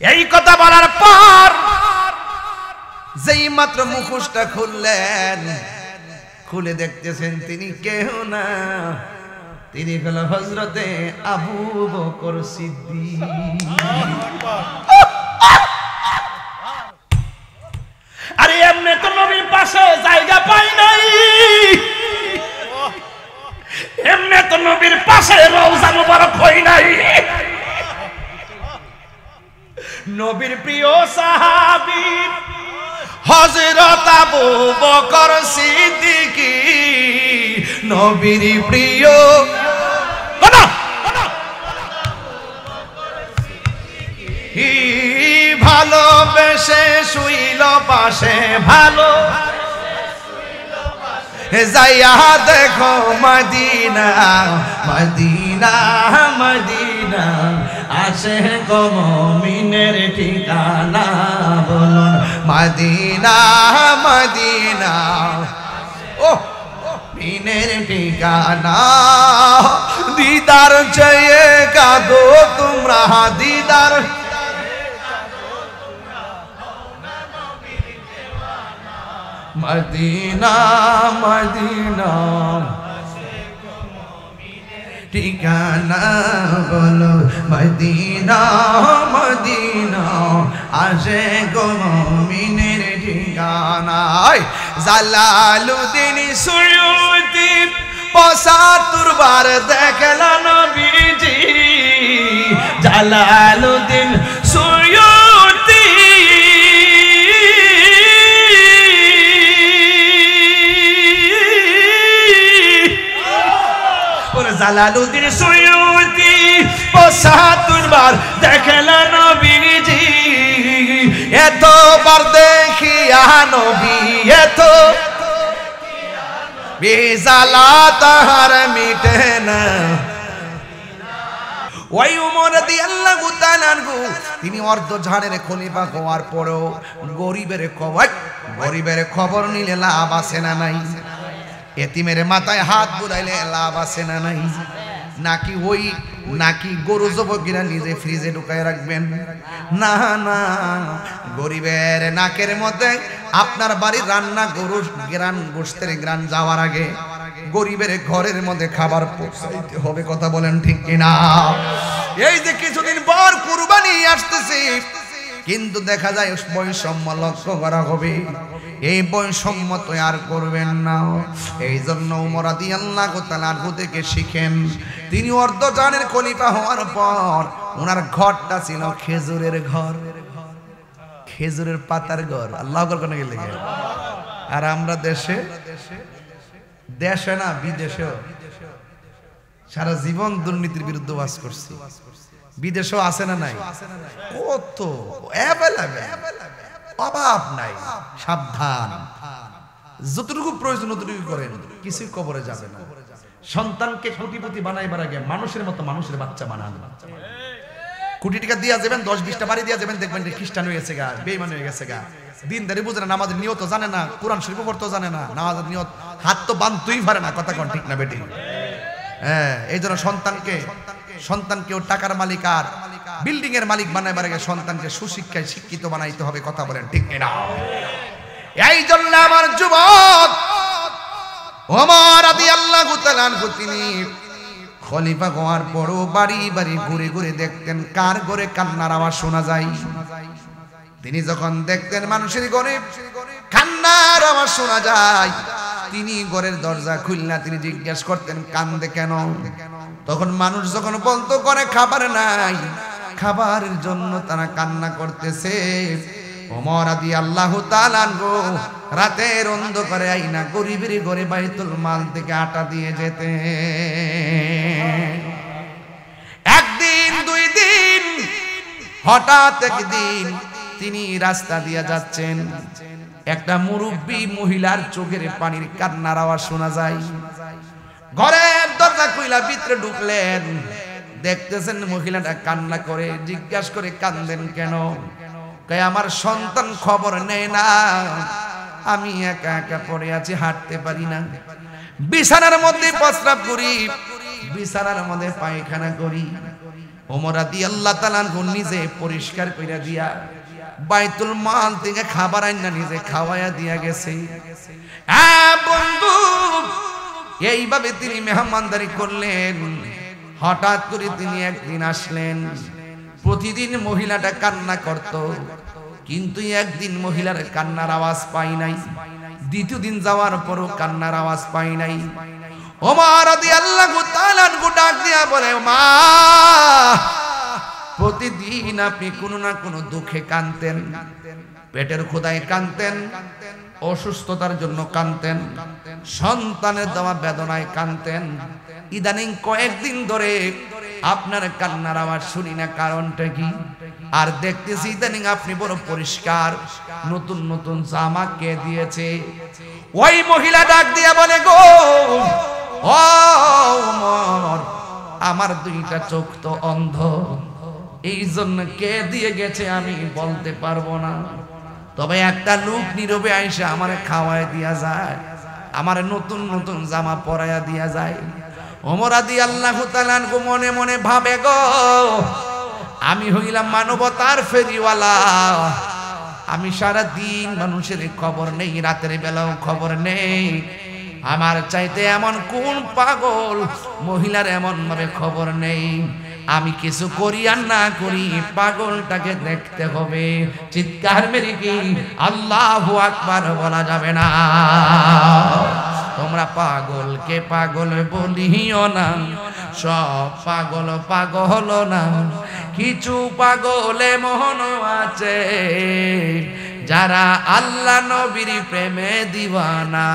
এই কথা বলার পর যেই মাত্র মুখোশটা খুললেন, খুলে দেখতেছেন তিনি কেউ না, তিনি হলো হযরতে আবু বকর সিদ্দিক। আরে এমনি তো নবীর পাশে জায়গা পাই নাই, এমনি তো নবীর পাশে রওজা মুবারক হই নাই। নবীর প্রিয় সাহাবী হযরত আবু বকর সিদ্দিক, নবীর প্রিয় ভালোবেসে শুইল পাশে, ভালো যাইয়া দেখো মদিনা মদিনা মদিনা, আসে গো মুমিনের ঠিকানা, বলুন মদিনা মদিনা, ও মুমিনের ঠিকানা। দিদার চেয়ে কাঁদো তোমরা, দিদার মদিনা মদিনা, ঠিকানা বলো মদিনা মদিনা, আসে গো মুমিনের ঠিকানা। জালালুদ্দিন সুয়ুতি ৭৫ বার দেখলা নবীজি, জালালুদ্দিন সুয়ুতি জালালুদ্দিন সুয়ুতি ৭৫ বার দেখলা নবীজি, এতবার দেখিয়া নবী এত বেজালা তাহার মিটে না। ওই উমর রাদিয়াল্লাহু তাআলা আনহু তিনি অর্ধজাহানের খলিফা হওয়ার পরেও গরিবের খবর নিলে লাভ আছে না নাই? এতিমের মাথায় হাত বুলাইলে লাভ আছে না নাই? নাকি গরু জবকিরা নিজে ফ্রিজে ঢুকায় রাখবেন? না না, গরিবের নাকের মধ্যে আপনার বাড়ির রান্না গরুর গ্রান গোশতের গ্রান যাওয়ার আগে গরিবের ঘরের মধ্যে খাবার পৌঁছাইতে হবে। কথা বলেন ঠিক কিনা? এই যে কিছুদিন পর কুরবানি আসতেছে, কিন্তু দেখা যায় বৈষম্য লক্ষ্য করা হবে। এই বৈষম্য তো আর করবেন না। এই জন্য উমর রাদিয়াল্লাহু তাআলা আনহু থেকে শিখেন, তিনি অর্ধজাহানের খলিফা হওয়ার পর ওনার ঘরটা ছিল খেজুরের ঘর, খেজুরের পাতার ঘর। আল্লাহু আকবার কোন গেলে। আর আমরা দেশে না বিদেশেও সারা জীবন দুর্নীতির বিরুদ্ধে ওয়াজ করছি। বিদেশেও আছে না নাই? কত অভাব নাই। সাবধান, যতটুকু প্রয়োজন ততটুকু করেন, কিছুই কবরে যাবে না। সন্তানকে কোটিপতি বানাইবার আগে মানুষের মতো মানুষের বাচ্চা বানান। কোটি টাকা দিয়া যাবেন, ১০-২০টা বাড়ি দিয়া যাবেন, দেখবেন খ্রিস্টান হয়ে গেছে গা, বেঈমান হয়ে গেছে গা, দিনদারি বুঝে না, নামাজের নিয়ত জানে না, কোরআন শরীফ পড়তে জানে না, নামাজের নিয়ত হাত তো বানতেই পারে না। কথা কোন ঠিক না বেটি? হ্যাঁ, এই জন্য সন্তানকেও টাকার মালিক আর বিল্ডিং এর মালিক বানাইবার আগে সন্তানকে সুশিক্ষায় শিক্ষিত বানাইতে হবে। কথা বলেন ঠিক কিনা? এই জন্য আমার যুবক ওমর রাদিয়াল্লাহু তাআলা আনহু তিনি খলিফা হওয়ার পরও বাড়ি বাড়ি ঘুরে ঘুরে দেখতেন কার ঘরে কান্নার আওয়াজ শোনা যায়। তিনি যখন দেখতেন মানুষের ঘরে কান্নার আওয়াজ শোনা যায়, তিনি ঘরের দরজা খুলনা তিনি জিজ্ঞেস করতেন কান্দে কেন? তখন মানুষ যখন বলতো করে খাবার নাই, খাবারের জন্য তারা কান্না করতেছে। ওমর রাদিয়াল্লাহু তাআলা আনহু রাতের অন্ধকারে আইনা গরিবের ঘরে বাইতুল মাল থেকে আটা দিয়ে যেতে। একদিন দুই দিন, হঠাৎ একদিন তিনি রাস্তা দিয়ে যাচ্ছেন, একটা মুরব্বী মহিলার চোখের পানির কান্নার আওয়াজ শোনা যায়। ঘরের দরজা খুইলা ভিতরে ঢুকলেন, দেখতেছেন মহিলাটা কান্না করে। জিজ্ঞাসা করে কান্দেন কেন? কয় আমার সন্তান খবর নেয় না, আমি একা একা পড়ে আছি, হাঁটতে পারি না, বিছানার মধ্যে প্রস্রাব করি, বিছানার মধ্যে পায়খানা করি, ওমর রাদিয়াল্লাহু তাআলা নিজে পরিষ্কার কইরা দিয়া বাইতুল মাল থেকে খাবার আইনা নিজে খাওয়ায়া দিয়া গেছে। বন্ধু, এইভাবে তিনি মেহমানদারি করলেন। হঠাৎ করে তিনি একদিন আসলেন। প্রতিদিন মহিলাটা কান্না করত, কিন্তু একদিন মহিলার কান্নার আওয়াজ পাই নাই। দ্বিতীয় দিন যাওয়ার পরও কান্নার আওয়াজ পাই নাই। ওমর রাদিয়াল্লাহু তাআলা ডাক দিয়া বলে, মা, প্রতিদিন আপনি কোনো না কোনো দুঃখে কাঁদতেন, পেটের ক্ষুধায় কাঁদতেন, অসুস্থতার জন্য কাঁদতেন, সন্তানের দেওয়া বেদনায় কাঁদতেন। ইদানিং কয়েকদিন ধরে আপনার কান্নার আওয়াজ শুনি না, কারণটা কি? আর দেখতেছি ইদানিং আপনি বড় পরিষ্কার, নতুন নতুন জামা কে দিয়েছে? ওই মহিলা ডাক দিয়া বলে, গো ও ওমর, আমার দুইটা চোখ তো অন্ধ, এই জন্য কে দিয়ে গেছে আমি বলতে পারবো না। তবে একটা লোক নীরবে আইসা আমারে খাওয়ায় দিয়া যায়, আমারে নতুন নতুন জামা পরাইয়া দিয়া যায়। ওমর রাদিয়াল্লাহু তাআলা মনে মনে ভাবে, গো আমি হইলাম মানবতার ফেরিওয়ালা, আমি সারা দিন মানুষের খবর নেই, রাতের বেলাও খবর নেই। আমার চাইতে এমন কোন পাগল মহিলার এমন ভাবে খবর নেই। আমি কিছু করি আর না করি, পাগলটাকে দেখতে হবে। চিৎকার মেরে কি আল্লাহু আকবার বলা যাবে না? তোমরা পাগলকে পাগল বলিও না, সব পাগল পাগল না, কিছু পাগলে মন আছে যারা আল্লাহ নবীর প্রেমে দিওয়ানা,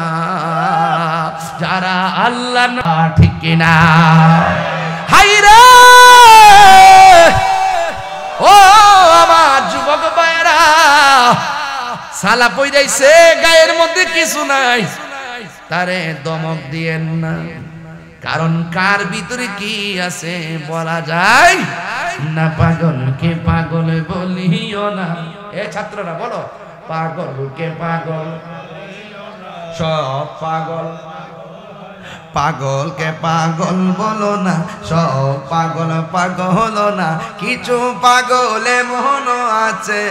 যারা আল্লাহ ঠিক কিনা? হায়রে ও আমার যুবক ভাইরা, সালা পইরাইছে, গায়ের মধ্যে কিছু নাই, তারে দমক দিয়েন না, কারণ কার ভিতরে কি আছে বলা যায় না। পাগলকে পাগল বলিও না। এ ছাত্ররা বলো, পাগলকে পাগল, সব পাগল, পাগলকে পাগল বলো না, সব পাগল পাগল না, কিছু পাগলে মন আছে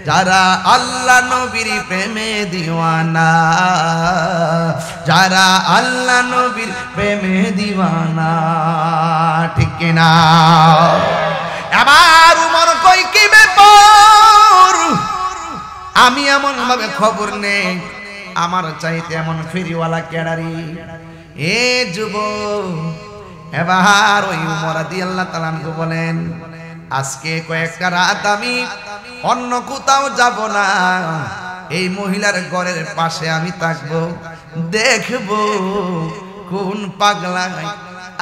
যারা আল্লাহ নবীর প্রেমে দিওয়ানা, যারা আল্লাহ নবীর প্রেমে দিওয়ানা, ঠিক কিনা? আবার উমর কই, কি ব্যাপার? আমি এমন ভাবে খবর নেই, আমার চাইতে এমন ফেরিওয়ালা কেডারি? এ যুবক, এবার ওই উমর রাদিয়াল্লাহু তাআলা বলেন, আজকে কয়েকটা রাত আমি অন্য কোথাও যাব না, এই মহিলার ঘরের পাশে আমি থাকবো, দেখবো কোন পাগলা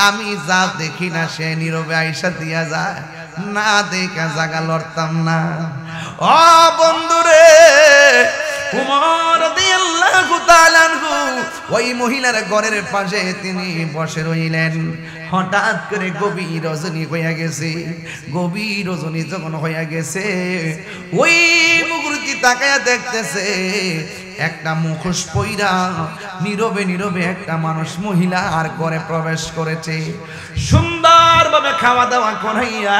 আমি যা দেখি না সে নীরবে আইসা দিয়া যায়, না দেখা জাগা লড়তাম না। ও বন্ধুরে, উমর রাদিয়াল্লাহু তাআলা ওই মহিলার ঘরের পাশে তিনি বসে রইলেন। হঠাৎ করে গভীর রজনী হইয়া গেছে। গভীর রজনী যখন হইয়া গেছে, ওই মুখটি তাকায়া দেখতেছে একটা মুখোশ পইরা নীরবে নীরবে একটা মানুষ মহিলা আর ঘরে প্রবেশ করেছে। সুন্দরভাবে খাওয়া দাওয়া করাইয়া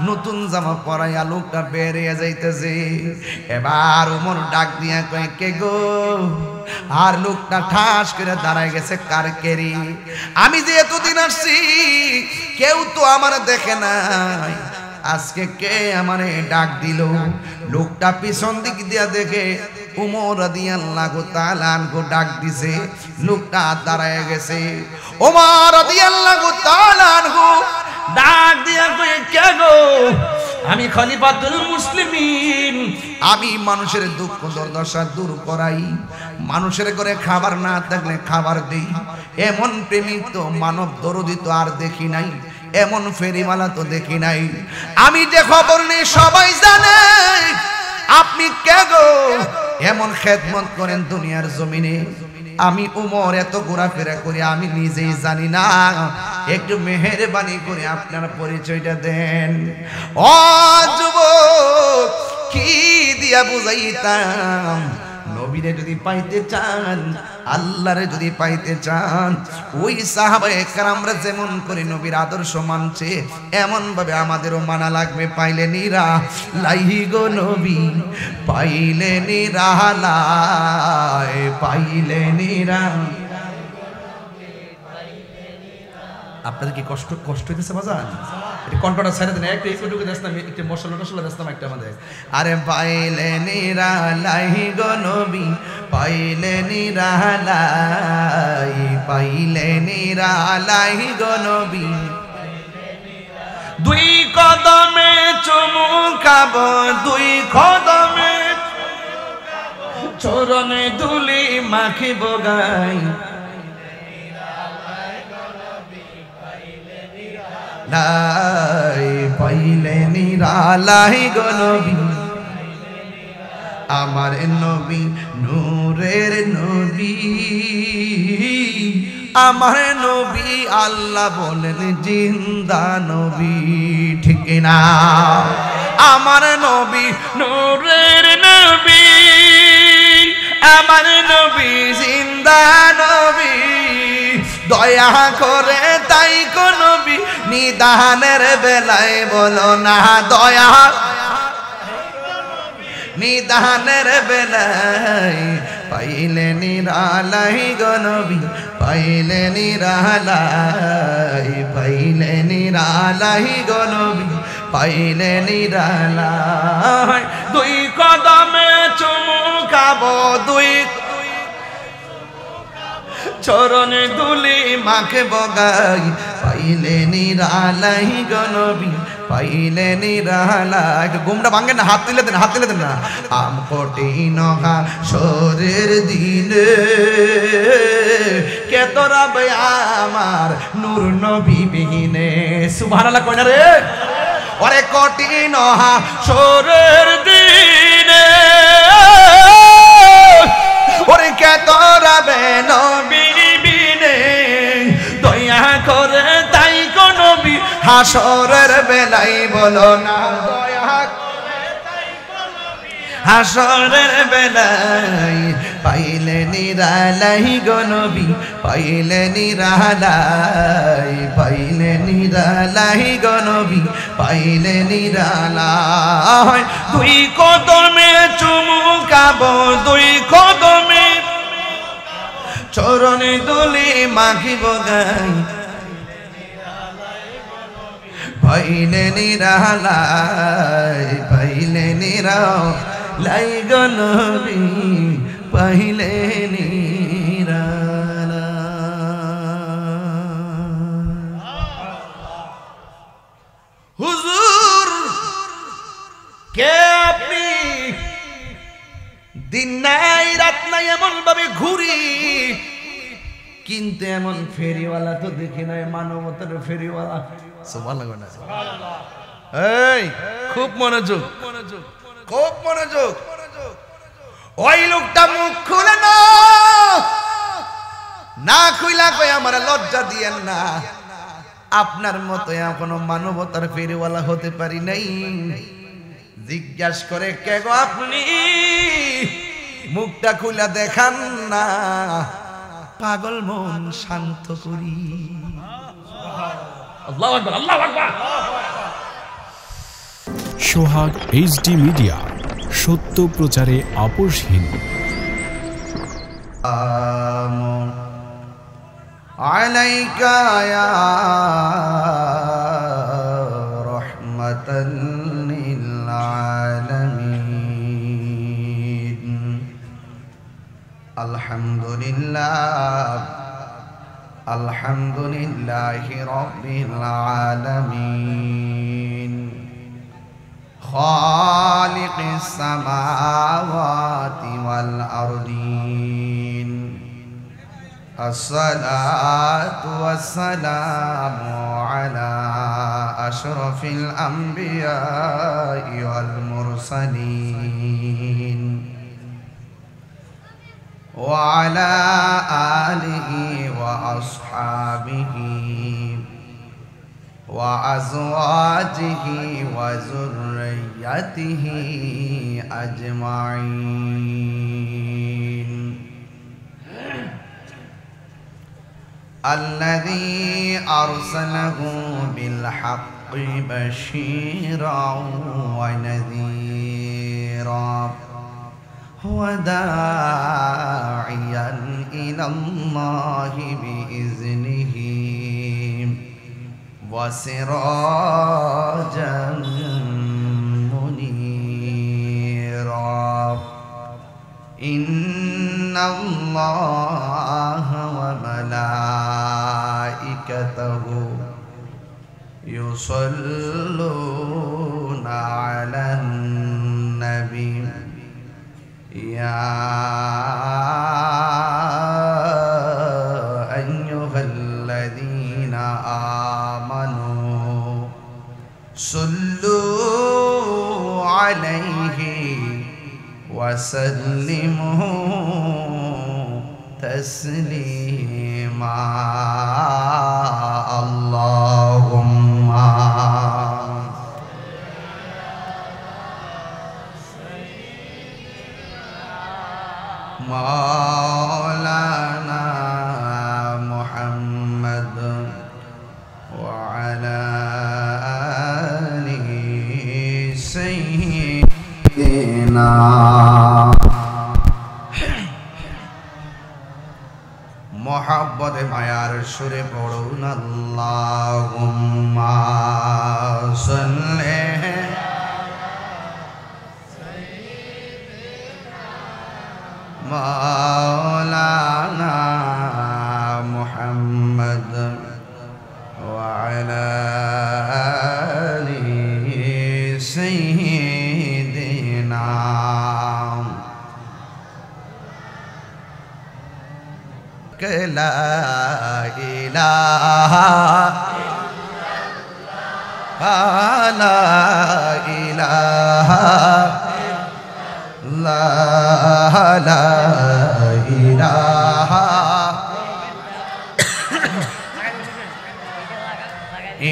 নতুন জামা পরাইয়া লোকটা বেরিয়ে যাইতেছে। এবার ওমর ডাক দিয়া কয়, কে গো? আর লোকটা ঠাস করে দাঁড়ায় গেছে, কার কেরি? আমি যে এতদিন আসছি কেউ তো আমার দেখে নাই, আজকে কে আমারে ডাক দিল? লোকটা পিছন দিক দিয়া দেখে উমর রাদিয়াল্লাহু তাআলা আনহু ডাক দিছে। লোকটা দাঁড়ায় গেছে। উমর রাদিয়াল্লাহু তাআলা আনহু ডাক দিয়া কয়, কে গো? আমি খলিফাতুল মুসলিমিন, আমি মানুষের দুঃখ দুর্দশা দূর করাই, মানুষের ঘরে খাবার না থাকলে খাবার দেই, এমন প্রেমিক তো মানব দরদি তো আর দেখি নাই, এমন ফেরিওয়ালা তো দেখি নাই। আমি যে খবর নেই সবাই জানে। আপনি কে গো? এমন খেদমত করেন দুনিয়ার জমিনে। আমি উমর এত ঘোরাফেরা করি, আমি নিজেই জানি না, একটু মেহেরবানি করে আপনার পরিচয়টা দেন। ও যুবক, কি দিয়া বুঝাইতাম? নবী নবীরে যদি পাইতে চান, আল্লাহরে যদি পাইতে চান, ওই সাহাবায়ে কেরামরা যেমন করে নবীর আদর্শ মানছে এমন ভাবে আমাদেরও মানা লাগবে। পাইলে নিরা লাইহি গো নবী, পাইলে নিরালায়, পাইলে নিরা। আপনাদের কি কষ্ট হইতেছে বাজান? এটা কণ্ঠটা ছেড়ে দেন, একটু দেশ না, একটু মশলা দেশ না একটা আমাদের। আরে পাইলে নিরালাই গো নবী, পাইলে নিরালাই, পাইলে নিরালাই গো নবী। দুই কদমে চুমু খাব, দুই কদমে চরণে ধুলি মাখিব গাই। লাই পাইলে নিরালাই গো নবী, আমার নবী নূরের নবী, আমার নবী আল্লাহ বলেন জিন্দা নবী, ঠিক না? আমার নবী নূরের নবী, আমার নবী জিন্দা নবী। দয়া করে তাই গো নবী নিদানের বেলায় বলো না, দয়া নিদানের বেলায় পাইলে নিরালাই গো নবী, পাইলে নিরালাই, পাইলে নিরালাই গো নবী, পাইলে নিরালাই। দুই কদমে চুমু খাবো, দুই চরণে ধুলি মাখিব গাই। পাইলে নিরালাই গো নবী, পাইলে নিরালাই। ঘুমটা ভাঙেন না, হাত তুলে দেন, হাত তুলে দেন না। আম কঠিন হাসরের দিনে কে তোরা আমার নূর নবী বিহীনে। সুবহানাল্লাহ কই না রে? ওরে কঠিন হাসরের দিনে ওরে কে তোরা নবী বিনে। দয়া করে তাই গো নবী হাসরের বেলায় বলো না, দয়া করে তাই গো নবী হাসরের বেলায়। পাইলে নিরালাই গো নবী, পাইলে নিরালাই, পাইলে নিরালাই গো নবী, পাইলে নিরালাই। দুই কদমে চুমু খাবো, দুই কদমে চরণে ধুলি মাখিব গাই। পাইলে নিরালাই, পাইলে নিরালাই গো নবী, পাইলে নিরালাই। হুজুর কে আপনি? দিন নাই রাত নাই এমন ভাবে ঘুরি, কিন্তু এমন ফেরিওয়ালা তো দেখি নাই, মানবতার ফেরিওয়ালা। সুবহানাল্লাহ না? এই খুব মনোযোগ, খুব মনোযোগ। ওই লোকটা মুখ খুলে না খুইলা কই আমার লজ্জা দিয়েন না, আপনার মতো এখনো মানবতার ফেরিওয়ালা হতে পারি নাই। জিজ্ঞাসা করে কে গো আপনি? মুখটা খুলে দেখান না, পাগল মন শান্ত করি। আল্লাহু আকবার, আল্লাহু আকবার। সোহাগ এইচডি মিডিয়া, সত্য প্রচারে আপোষহীন। আলাইকা ইয়া রাহমাতাল লিল আলামিন। আলহামদুলিল্লাহ, আলহামদুলিল্লাহি রাব্বিল আলামিন। খালিকিস সামাওয়াতি ওয়াল আরদিন। আসসালাতু ওয়াসসালামু আলা আশরাফিল আমবিয়াই ওয়াল মুরসালিন ওয়া আলা আলিহি ওয়া আসহাবিহি ওয়া আজওয়াজিহি ওয়া যুররিয়াতিহি আজমাইন। الذي أرسله بالحق بشيرا ونذيرا وداعيا إلى الله بإذنه وسراجا منيرا إن الله وملائكته يصلون على النبي يا أيها الذين آمنوا صلوا عليه وسلموا تسليما اللهم مولانا محمد وعلى آله سيدنا محبت মায়ার সুরে পড়ুন আল্লাহুম্মা সাল্লি مولانا محمد وعلى آله سيدنا لا إله لا إله لا لا إله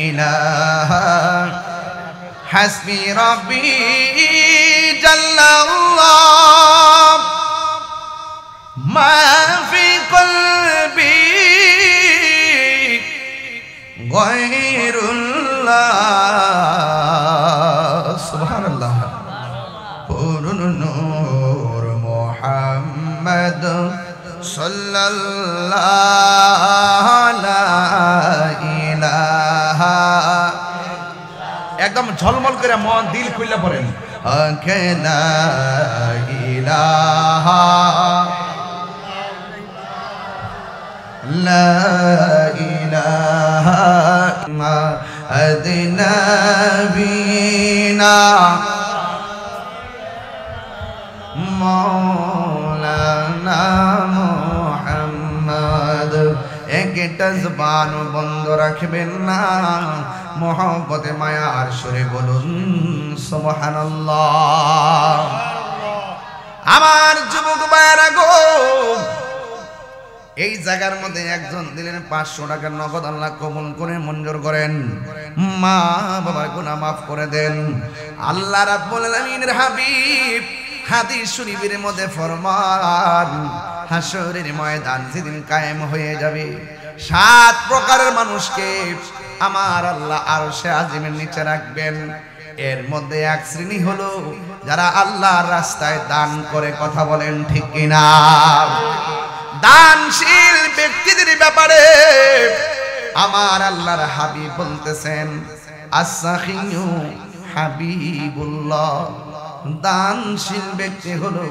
إله حسبي ربي جل الله ما في قلبي غير الله سبحان الله نور محمد صلى الله لا إله একদম ঝলমল করে মন দিল খুলে পড়েন লা ইলাহা লা ইলাহা আদনাবিনা মৌলানা মুহাম্মদ একটা জবান বন্ধ রাখবেন না মোহব্বতে মায়ার সুরে বলুন সুবহানাল্লাহ আমার যুবক ভাইরা গো এই জায়গার মধ্যে একজন দিলেন 500 টাকা নগদ আল্লাহ কবুল করে মঞ্জুর করেন মা বাবার গুনাহ মাফ করে দেন আল্লাহ রাব্বুল আলামিনের হাবিব হাদিস শরীফের মধ্যে ফরমান হাশরের ময়দান যেদিন কায়েম হয়ে যাবে 7 প্রকারের মানুষকে আমার আল্লাহ আরশে আজিমের নিচে রাখবেন এর মধ্যে এক শ্রেণী হলো যারা আল্লাহর রাস্তায় দান করে কথা বলেন ঠিক কিনা দানশীল ব্যক্তিদের ব্যাপারে আমার আল্লাহর হাবিব বলতেছেন আস-সাখিয়ু হাবিবুল্লাহ দানশীল ব্যক্তি হলো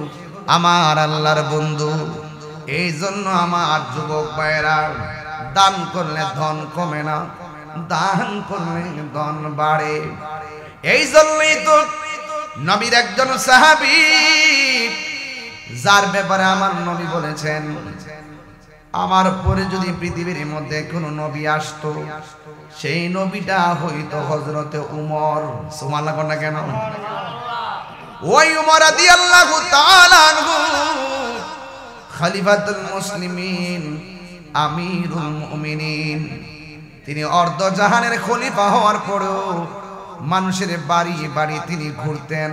আমার আল্লাহর বন্ধু এই জন্য আমার যুবক ভাইরা দান করলে ধন কমে না দান করলে ধন বাড়ে এই জন্যই তো নবীর একজন সাহাবী যার ব্যাপারে আমার নবী বলেছেন আমার পরে যদি পৃথিবীর মধ্যে কোনো নবী আসতো সেই নবীটা হইতো হযরতে উমর সুবহানাল্লাহ না কেন ওই উমর রাদিয়াল্লাহু তাআলা আনহু খলিফাতুল মুসলিমিন আমিরুল মুমিনিন তিনি অর্ধ জাহানের খলিফা হওয়ার পরেও মানুষের বাড়ি বাড়ি তিনি ঘুরতেন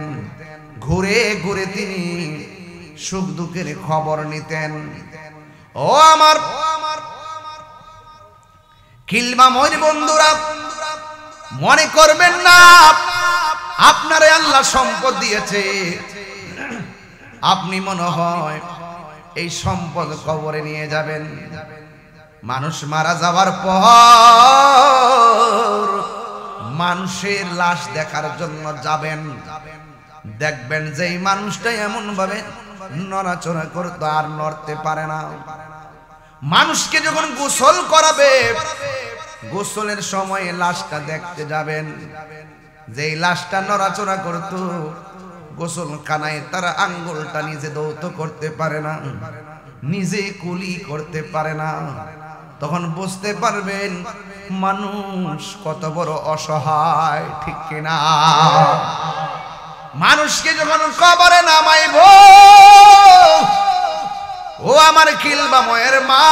ঘুরে ঘুরে তিনি সুখ দুঃখের খবর নিতেন ও আমার খিলবাময়ের বন্ধুরা, মনে করবেন না আপনারে আল্লাহ সম্পদ দিয়েছে, আপনি মনে হয় এই সম্পদ কবরে নিয়ে যাবেন। মানুষ মারা যাওয়ার পর মানুষের লাশ দেখার জন্য যাবেন, দেখবেন যে এই মানুষটা এমন ভাবে নড়াচড়া করতে আর নড়তে পারে না। মানুষকে যখন গোসল করাবে, গোসলের সময় লাশটা দেখতে যাবেন, যে লাশটা নড়াচড়া করত, গোসলখানায় তারা আঙ্গুলটা নিজে দৌত করতে পারে না, নিজে কুলি করতে পারে না। তখন বুঝতে পারবেন মানুষ কত বড় অসহায়, ঠিক কিনা? মানুষকে যখন কবরে নামাইব, ও আমার খিলবাময়ের মা,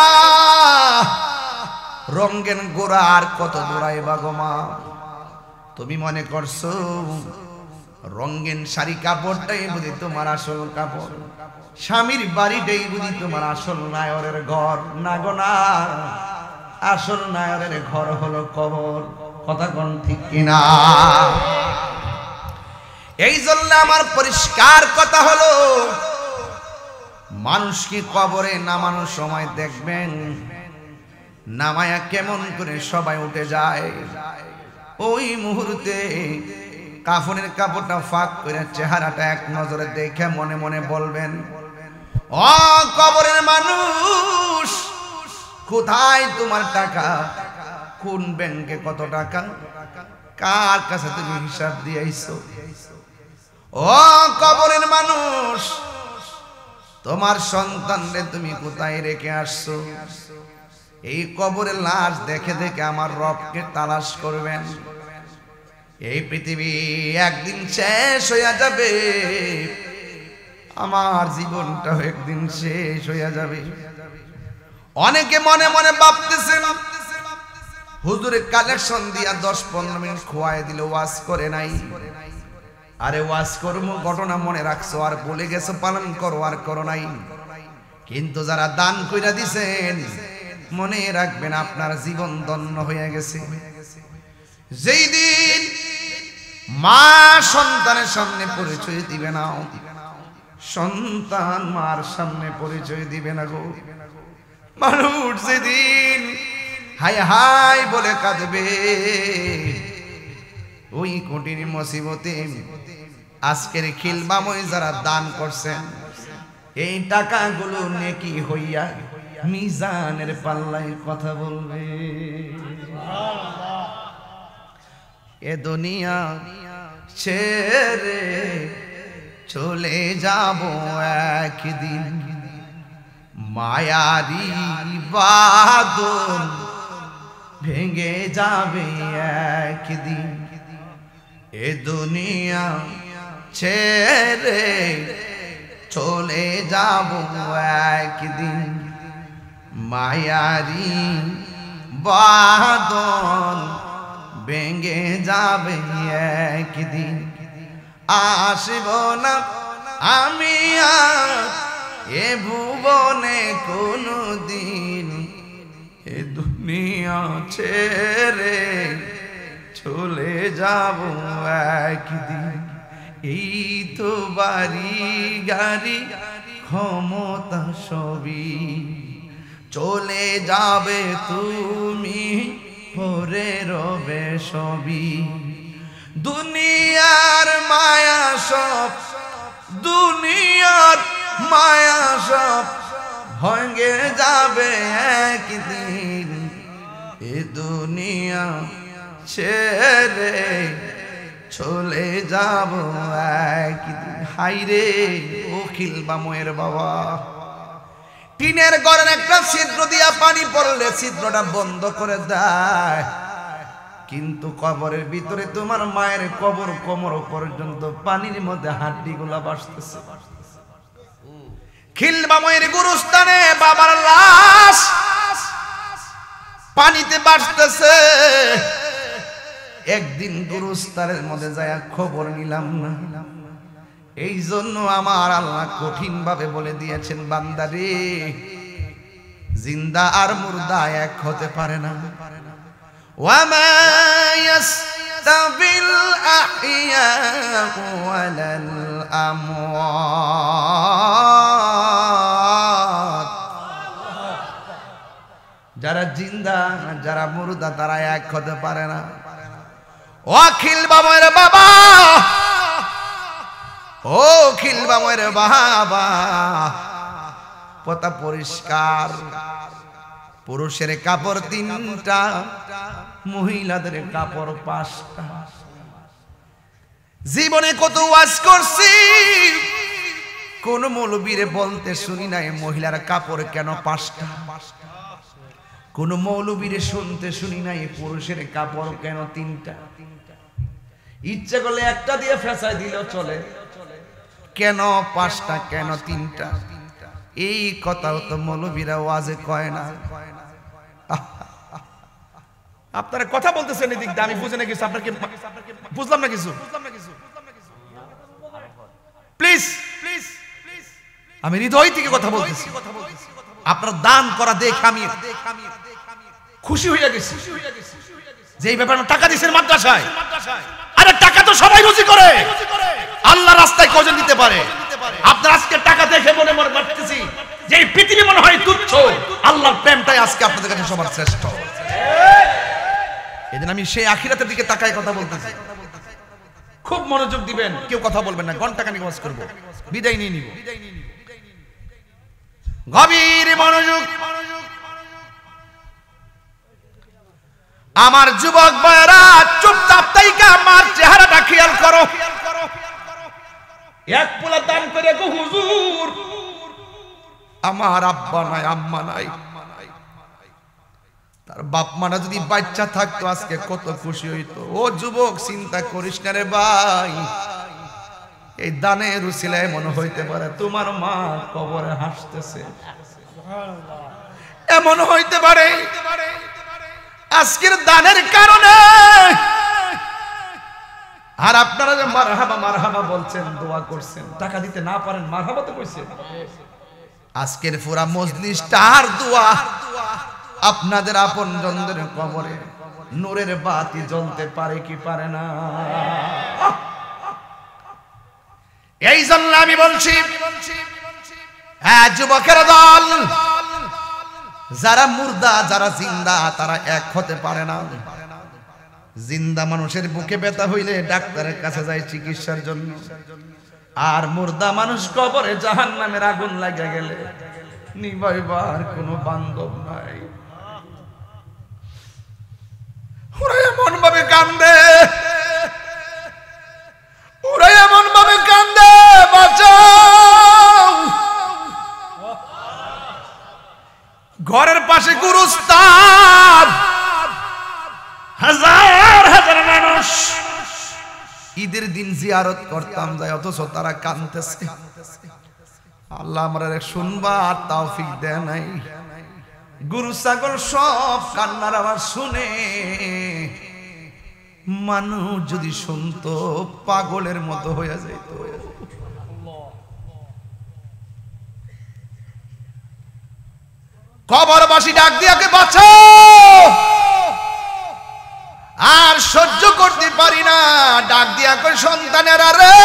রঙ্গেন গোড়া আর কত দৌড়াইবা গো মা? তুমি মনে করছো রঙ্গিন শাড়ি কাপড়টাই বুঝি তোমার আসল কাপড়, স্বামীর বাড়িটাই বুঝি তোমার আসল নায়রের ঘর? না গো না, আসল নায়রের ঘর হলো কবর। কথা কোন ঠিক কিনা? এই জন্য আমার পরিষ্কার কথা হলো, মানুষকে কবরে নামানোর সময় দেখবেন নামায়া কেমন করে সবাই উঠে যায়। ওই মুহূর্তে কাফনের কাপড়টা ফাঁক করে চেহারাটা এক নজরে দেখে মনে মনে বলবেন, ও কবরের মানুষ, কোথায় তোমার টাকা? কোন ব্যাংকে কত টাকা? কার কাছে তুমি হিসাব দিয়েছো? ও কবরের মানুষ, তোমার সন্তানরে তুমি কোথায় রেখে আসছো? এই কবরের লাশ দেখে দেখে আমার রবকে তালাশ করবেন। এই পৃথিবী একদিন শেষ হইয়া যাবে, আমার জীবনটা একদিন শেষ হইয়া যাবে। অনেকে মনে মনে ভাবতেছেন হুজুরে কালেকশন দিয়া 10-15 মিনিট খোয়াই দিল, ওয়াজ করে নাই। আরে ওয়াজ করবো, ঘটনা মনে রাখছো আর বলে গেছো, পালন করো আর করো নাই। কিন্তু যারা দান কইরা দিছেন, মনে রাখবেন আপনার জীবন ধন্য হয়ে গেছে। যেই দিন মা সন্তানের সামনে পরিচয় দিবে না, সন্তান মার সামনে পরিচয় দিবে না গো, মানুষ যেদিন হাই হাই বলে কাঁদবে, ওই কঠিন মুসিবতে আজকের খিলবাময় যারা দান করছেন, এই টাকাগুলো নেকি হইয়া মিজানের পাল্লায় কথা বলবে। এ দুনিয়া ছেড়ে চলে যাব একদিন, মায়ারি বাঁধন ভেঙে যাবে একদিন। এ দুনিয়া ছেড়ে চলে যাব একদিন, মায়ারি বাঁধন ভেঙে যাবে একদিন। আসব না আমি আর এ ভুবনে কোনো দিন, এ দুনিয়া ছেড়ে চলে যাব একদিন। এই তো বাড়ি গাড়ি ক্ষমতা সবই চলে যাবে, তুমি পরে রবে সবই। দুনিয়ার মায়া সব, দুনিয়ার মায়া সব ভেঙে যাবে একদিন, এ দুনিয়া ছেড়ে চলে যাব একদিন। হাইরে ও খিলবাময়ের বাবা, টিনের ঘরের একটা ছিদ্র দিয়া পানি পড়লে ছিদ্রটা বন্ধ করে দেয়, কিন্তু কবরের ভিতরে তোমার মায়ের কবর কোমর পর্যন্ত পানির মধ্যে হাড্ডি গুলা ভাসতেছে। খিলবাময়ের গুরুস্থানে বাবার লাশ পানিতে ভাসতেছে। একদিন গুরুস্থানের মধ্যে যায় খবর নিলাম না, এই জন্য আমার আল্লাহ কঠিন ভাবে বলে দিয়েছেন, বান্দারে জিন্দা আর মুর্দা এক হতে পারে না। ওয়ামা ইয়াস্তাবিল আহইয়াউ ওয়ালাল আমওয়াত, যারা জিন্দা যারা মুর্দা তারা এক হতে পারে না। ও অখিল বাবার বাবা, ও অখিল বাবার বাবা, পতা পরিষ্কার, পুরুষের কাপড় 3টা, মহিলাদের কাপড় 5টা। জীবনে কত ওয়াজ করছি, কোন মৌলবীরে বলতে শুনি নাই মহিলার কাপড় কেন 5টা। কোন মৌলবীরে শুনতে শুনি নাই পুরুষের কাপড় কেন 3টা। ইচ্ছা করলে একটা দিয়ে ফেসাই দিলেও চলে, কেন 5টা কেন 3টা? এই কথাও তো মৌলবীরা ওয়াজে কয় না। আপনারা কথা বলতেছেন এদিক দিয়ে, আমি বুঝে না কিছু, আপনাকে বুঝলাম না কিছু। প্লিজ প্লিজ, আমি হৃদয় থেকে কথা বলতেছি। আপনার দান করা দেখে আমি খুশি হয়ে গেছি যে এই ব্যাপারে টাকা দিয়েছেন মাদ্রাসায়। আরে টাকা তো সবাই রুজি করে, আল্লাহ রাস্তায় কজন দিতে পারে? আপনার আজকে টাকা দেখে মনে মনে ভাবতেছি যে এই পৃথিবী মনে হয় তুচ্ছ, আল্লাহর প্রেমটাই আজকে আপনাদের কাছে সবার শ্রেষ্ঠ। এদিন আমি সেই আখিরাতের দিকে তাকায় কথা বলতেছি। খুব মনোযোগ দিবেন, কেউ কথা বলবেন না, ঘন্টাখানিক ওয়াজ করব, বিদায় নিয়ে নিব। গভীর মনোযোগ। আমার যুবক ভাইরা চুপচাপ তাইকা আমার চেহারাটা খেয়াল করো। এক পোলা দান করে গো হুজুর, আমার আব্বা নাই আম্মা নাই, তার বাপ মারা যদি বাচ্চা থাকতো আজকে কত খুশি হইতো। ও যুবক, চিন্তা করিস না রে ভাই, এই দানের উসিলায় মনে হইতে পারে তোমার মা কবরে হাসতেছে, এমন হইতে পারে আজকের দানের কারণে। আর আপনারা যে মারহাবা মারহাবা বলছেন, দোয়া করছেন, টাকা দিতে না পারেন, মারহাবা তো কইছেন। আজকের পুরা মজলিসটা আর দোয়া আপনাদের আপনজনদের কবরে নূরের বাতি জ্বলতে পারে কি পারে না? এই জন্য আমি বলছি, হ্যাঁ যুবকের দল, যারা মুর্দা যারা জিন্দা তারা এক হতে পারে না। জিন্দা মানুষের বুকে ব্যথা হইলে ডাক্তারের কাছে যায় চিকিৎসার জন্য, আর মুর্দা মানুষ কবরে জাহান্নামের আগুন লাগা গেলে নিভাইবার কোনো বান্ধব নাই। ওরা এমন ভাবে কান্দে, ওরা এমন ভাবে কান্দে, বাঁচাও। ঘরের পাশে গুরুস্থান, হাজার হাজার মানুষ ঈদের দিন জিয়ারত করতাম যায়, অথচ তারা কাঁদতেছে। আল্লাহ আমরা শুনবার তৌফিক দেয় নাই। গরু ছাগল সব কান্নার আওয়াজ শুনে মানুষ যদি শুনতো পাগলের মতো হয়ে যেত। কবরবাসী ডাক দিয়াকে বাঁচাও, আর সহ্য করতে পারি না, ডাক দিয়া কই সন্তানেরা রে,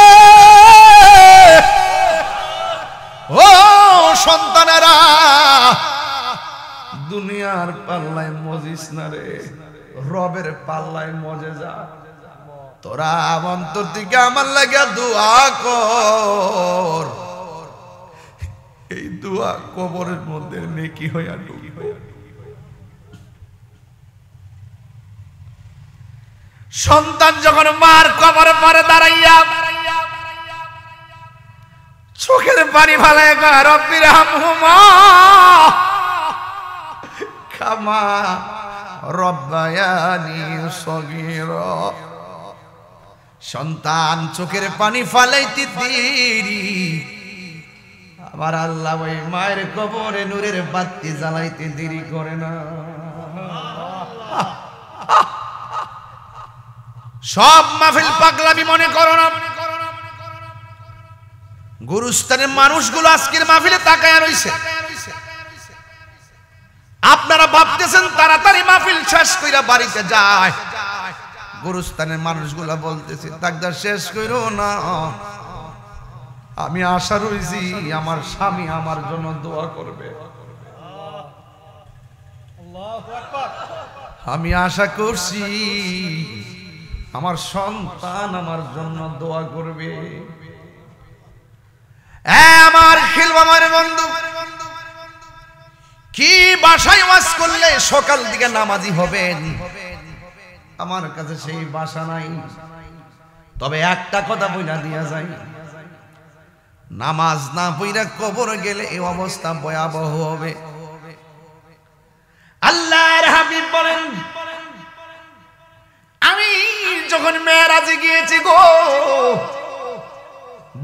ও সন্তানেরা, দুনিয়ার পাল্লায় মজিস না রে, রবের পাল্লায় মজে যা। তোরা অন্তর থেকে আমার লাগে দোয়া কর, এই দোয়া কবরের মধ্যে নেকি হইয়া ডুবি। সন্তান যখন মার কবরে পরে দাঁড়াইয়া চোখের পানি ফালায় কয় রব্বির হামহুমা কামা রব্বায়ানি সগীরা। সন্তান চোখের পানি ফালাইতে দেরি, আমার আল্লাহ ওই মায়ের কবরে নূরের বাতি জ্বালাইতে দেরি করে না। সব মাহফিল পাগলামি মনে করো না। গুরুস্থানের মানুষগুলো আজকের মাহফিলে তাকায়া রইছে। আপনারা ভাবতেছেন তাড়াতাড়ি মাহফিল শেষ কইরা বাড়িতে যায়, গুরুস্থানের মানুষগুলা বলতেছে তাকদার শেষ কইরো না, আমি আশা রইছি আমার স্বামী আমার জন্য দোয়া করবে, আমি আশা করছি আমার সন্তান আমার জন্য দোয়া করবে। আমার খিলবামার বন্ধু, কি বাসায় ওয়াজ করলে সকাল দিকে নামাজি হবেন, আমার কাছে সেই বাসা নাই। তবে একটা কথা বইলা দিয়া যায়, নামাজ না পইরা কবর গেলে এই অবস্থা ভয়াবহ হবে। আল্লাহর হাবিব বলেন, আমি যখন মেরাজে গিয়েছি গো,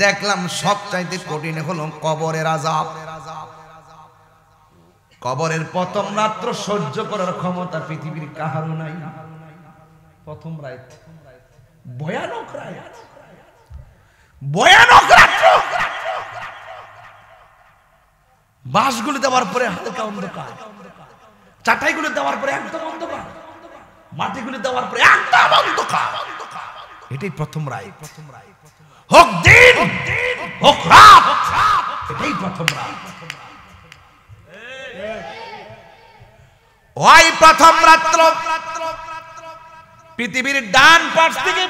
দেখলাম সবচাইতে কঠিন হলো কবরের আযাব। কবরের প্রথম রাত্র সহ্য করার ক্ষমতা পৃথিবীর কাহারও নাই। প্রথম রাত ভয়ানক রাত, ভয়ানক রাত্র। বাঁশগুলো দেওয়ার পরে হালকা অন্ধকার, চাটাইগুলো দেওয়ার পরে একদম অন্ধকার, মাটিগুলো দেওয়ার পরে একদম অন্ধকার। এটাই প্রথম রাত। হোক দিন হোক রাত, এটাই প্রথম রাত। ওই প্রথম রাত্র পৃথিবীর ডান পাশ থেকে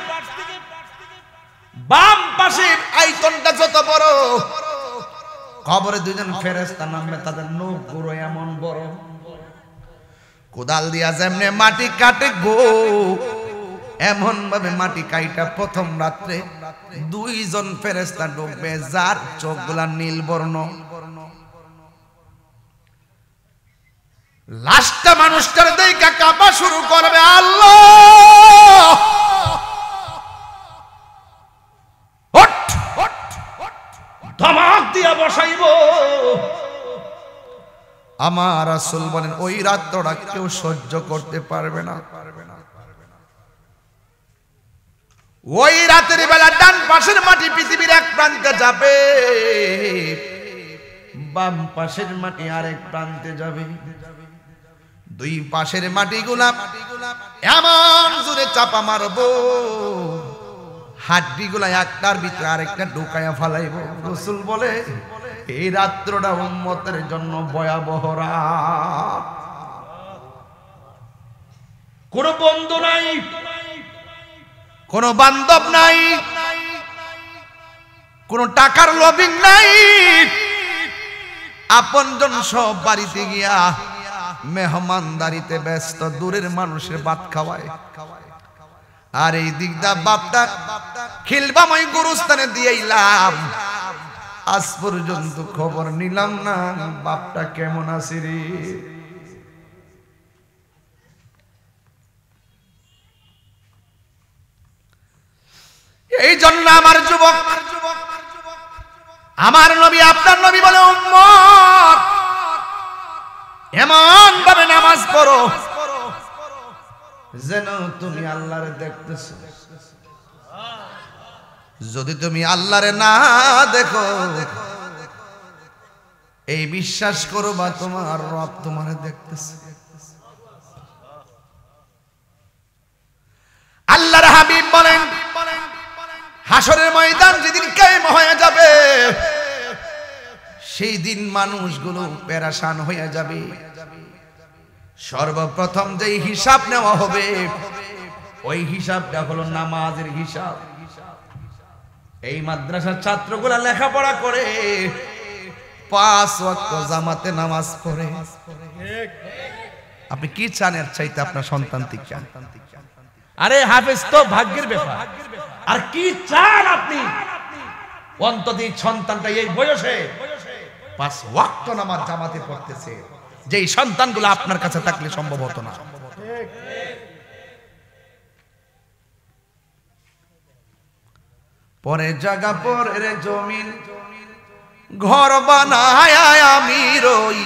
বাম পাশে আয়তনটা যত বড়, কবরে দুজন ফেরেশতা নামবে, তাদের নখ গুলো এমন বড়, কোদাল দিয়া যেমনে মাটি কাটে গো, এমন ভাবে মাটি কাইটা প্রথম রাত্রে দুইজন ফেরেশতা ঢুকবে, যার চোখগুলা নীল বর্ণ। লাশটা মানুষটার দেখা কাঁপা শুরু করবে, আল্লাহ ধমক দিয়া বসাইব। আমার রাসূল বলেন ওই রাতটা কেউ সহ্য করতে পারবে না। ওই রাতের বেলা ডান পাশের মাটি পৃথিবীর এক প্রান্তে যাবে, বাম পাশের মাটি আরেক প্রান্তে যাবে। দুই পাশের মাটিগুলা এমন জোরে চাপা মারবো, হাড্ডিগুলা একটার ভিতরে আরেকটা ঢুকায়া ফালাইব। রাসূল বলে এই রাত্রটা উম্মতের জন্য ভয়াবহ রাত। কোন বন্ধু নাই, কোন বান্ধব নাই, কোন টাকার লোভিং নাই, আপনজন সব বাড়িতে গিয়া মেহমানদারিতে ব্যস্ত, দূরের মানুষের ভাত খাওয়ায়। আর এই দিকটা বাপটা খিলবাময় গুরুস্থানে দিয়েইলাম, আজ পর্যন্ত খবর নিলাম না বাপটা কেমন আছে রে। এই জন্য আমার যুবক, আমার নবী আপনার নবী বলে উম্মত এমন ভাবে নামাজ পড়ো যেন তুমি আল্লাহরে দেখতেছো। যদি তুমি আল্লাহরে না দেখো, এই বিশ্বাস করো বা তোমার রব তোমারে দেখতেছে। আল্লাহর হাবিব বলেন হাসরের ময়দান যেদিন কায়েম হয়ে যাবে, সেই দিন মানুষগুলো পেরেশান হয়ে যাবে। সর্বপ্রথম যেই হিসাব নেওয়া হবে, ওই হিসাবটা হলো নামাজের হিসাব। এই মাদ্রাসার ছাত্রগুলা লেখাপড়া করে, 5 ওয়াক্ত জামাতে নামাজ পড়ে। আপনি কি চান এর চাইতে আপনার সন্তান থেকে? আরে হাফেজ তো ভাগ্যের ব্যাপার। আর কি চান আপনি? অন্তত সন্তানটা এই বয়সে 5 ওয়াক্ত নামাজ জামাতে পড়তেছে, যেই সন্তানগুলো আপনার কাছে থাকলে সম্ভব হতো না। পরে জায়গা পরে জমিন ঘর বানায় আমি রই,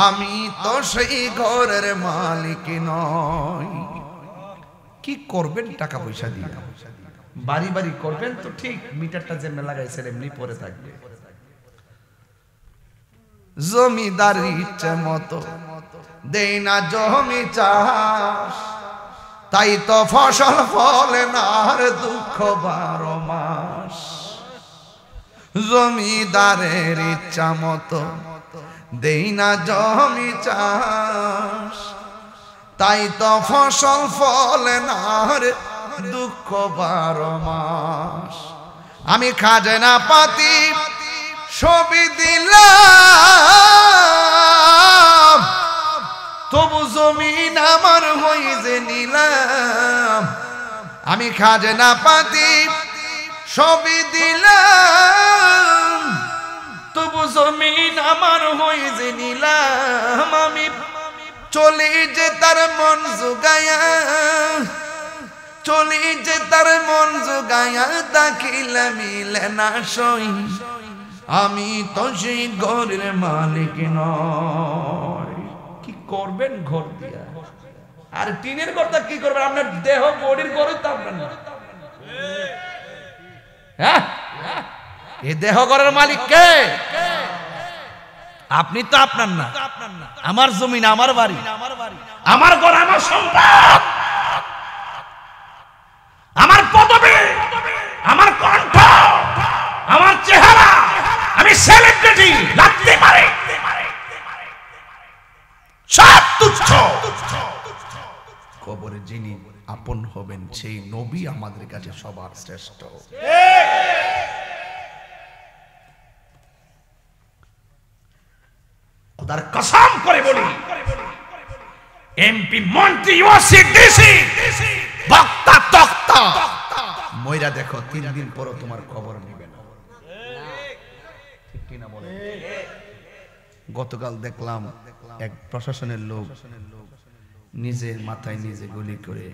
আমি তো সেই ঘরের মালিক নই। কি করবেন টাকা পয়সা দিয়ে? বাড়ি বাড়ি করবেন তো ঠিক, মিটারটা যেমনি লাগাইছেন এমনি পরে থাকবে। জমিদার ইচ্ছে মতো দেই না জমি চাষ, তাই তো ফসল ফলে না আর দুঃখ 12 মাস। জমিদারের ইচ্ছা মতো দেই না জমি চাষ, তাই তো ফসল ফলে না আর দুঃখ 12 মাস। আমি খাজনা পাতি সবই দিলাম, তবু জমিন আমার হই যে নিলাম। আমি খাজনা পাতি সবই দিলাম, তবু জমিন আমার হই যে নিলাম। আমি চলি যে তার মন জুগায়া, চলি যে তার মন জুগায়া, দাখিলা মিলে না সই। আমি তো সেই ঘরের মালিক নয়। কি করবেন ঘর দিয়া? আর টিনের ঘরটা কি করবেন? আপনার দেহ বডির ঘরে তো আপনার না। হ্যাঁ, এই দেহ ঘরের মালিক কে? আপনি তো আপনার না। আমার জমিন, আমার বাড়ি, আমার ঘর, আমার সম্পদ, আমার পদবি, আমার কণ্ঠ, আমার চেহারা। আমি সেলিব্রিটি, লাগতে পারে সব তুচ্ছ। কবরে যিনি আপন হবেন সেই নবী আমাদের কাছে সবার শ্রেষ্ঠ। খোদার কসম করে বলি, এমপি, মন্ত্রী, ওসি, ডিসি, বক্তা, তক্তা মইরা দেখো, 3 দিন পর তোমার খবর নেবে না। ঠিক কিনা বলে? গতকাল দেখলাম এক প্রশাসনের লোক নিজের মাথায় নিজে গুলি করে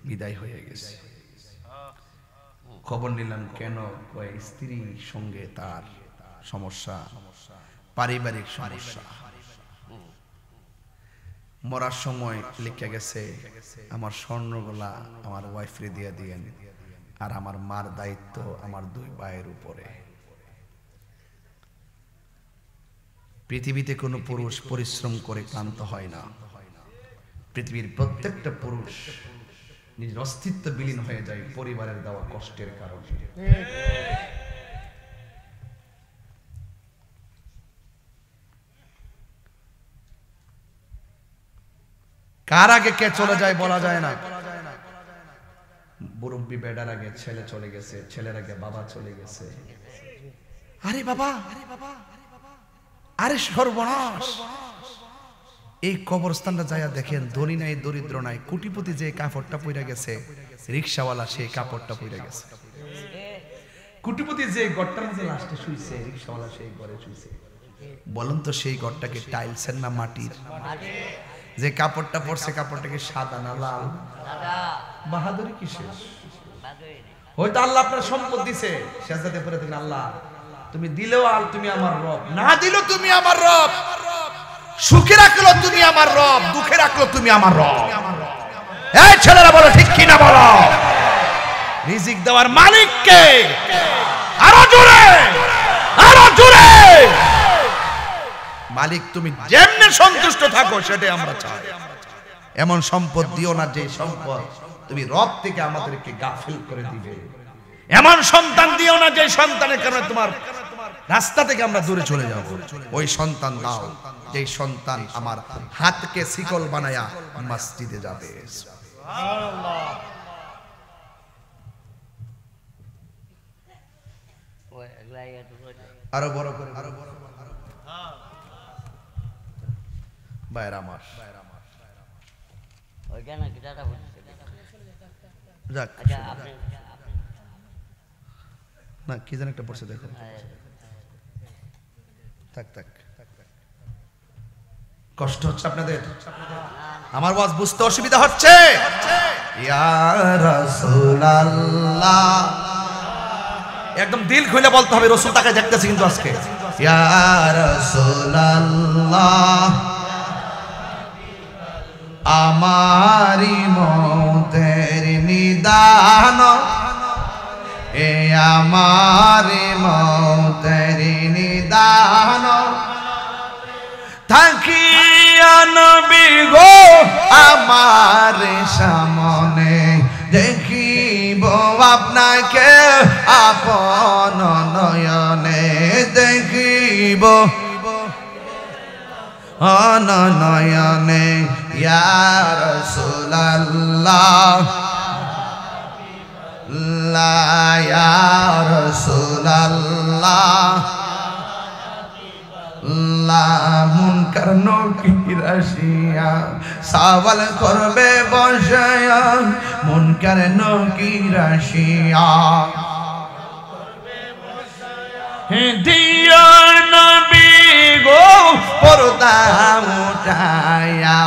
বিদায় হয়ে গেছে। খবর নিলাম কেন? স্ত্রীর সঙ্গে তার সমস্যা, পারিবারিক সমস্যা। মরার সময় লিখে গেছে, আমার স্বর্ণগুলা আমার ওয়াইফরে দিয়ে দিয়েন, আর আমার মার দায়িত্ব আমার 2 ভাইয়ের উপরে। পৃথিবীতে কোনো পুরুষ পরিশ্রম করে ক্লান্ত হয় না। পৃথিবীর প্রত্যেকটা পুরুষ নিজের অস্তিত্ব বিলীন হয়ে যায় পরিবারের দেওয়া কষ্টের কারণে। কার আগে কে চলে যায় বলা যায় না। মুরব্বি বেডার আগে ছেলে চলে গেছে, ছেলের আগে বাবা চলে গেছে। আরে বাবা, আরে সর্বনাশ। এই কবরস্থানটা যাইয়া দেখেন, ধনী নাই, দরিদ্র নাই, কোটিপতি যে কাপড়টা পইরা গেছে, রিকশাওয়ালা সেই কাপড়টা পইরা গেছে। কোটিপতি যে ঘরটার মধ্যে লাস্টে শুইছে, রিকশাওয়ালা সেই ঘরে শুইছে। বলুন তো সেই ঘরটাকে টাইলসের না মাটির? যে কাপড়টা পরছে কাপড়টাকে সাদা না লাল? বাহাদুরি কিসের? হয়তো আল্লাহ আপনার সম্পদ দিছে, সেজদাতে পড়ে থাকেন, আল্লাহ তুমি দিলেও আল তুমি আমার রব, না দিলেও তুমি আমার রব। সুখে রাখলো তুমি আমার রব, দুঃখে রাখলো তুমি আমার রব। এই ছেলেরা বলো ঠিক কিনা বলো? রিজিক দেওয়ার মালিক কে? আরো জোরে, আরো জোরে। মালিক তুমি যেমনে সন্তুষ্ট থাকো সেটাই আমরা চাই। এমন সম্পদ দিও না যে সম্পদ তুমি রব থেকে আমাদেরকে গাফিল করে দিবে। এমন সন্তান দিও না যে সন্তানের কারণে তোমার রাস্তা থেকে আমরা দূরে চলে যাব। ওই সন্তান দাও যে সন্তান আমার হাতকে শিকল বানায়া মসজিদে যাবে। সুবহানাল্লাহ। আরো বড় করে, আরো বড় করে। বাইরে আমার না কি যেন একটা পড়ছে, দেখো। থাক থাক, কষ্ট হচ্ছে আপনাদের? আমার ওয়াজ বুঝতে অসুবিধা হচ্ছে? ইয়া রাসূলুল্লাহ, একদম দিল খুলে বলতে হবে। রাসূল তাকে দেখতেছে কিন্তু আজকে। ইয়া রাসূলুল্লাহ, আমারি মতের নিদান, এ আমারি মতের নিদান, থাকিয়া নবী গো আমার সামনে দেখিব আপনাকে আপন নয়নে দেখিব নয়নে ইয়া রাসূলুল্লাহ ইয়া রাসূলুল্লাহ মুনকার নকির আসিয়া সওয়াল করবে বসায়া মুনকার নকির আসিয়া দিও নবী গো পর্দা উঠায়া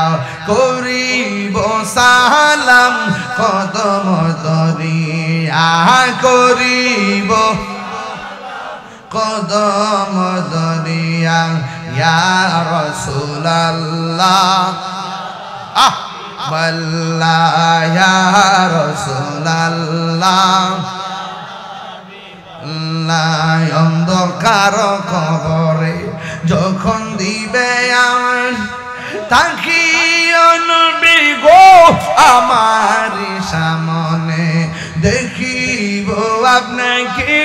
করিব সালাম কদম দরিয়া করিব কদম দরিয়া ইয়া রাসূলুল্লাহ বল্লা ইয়া রাসূলুল্লাহ অন্ধকার কবরে যখন দিবে তাকিও নবী গো আমার সামনে দেখিব আপনাকে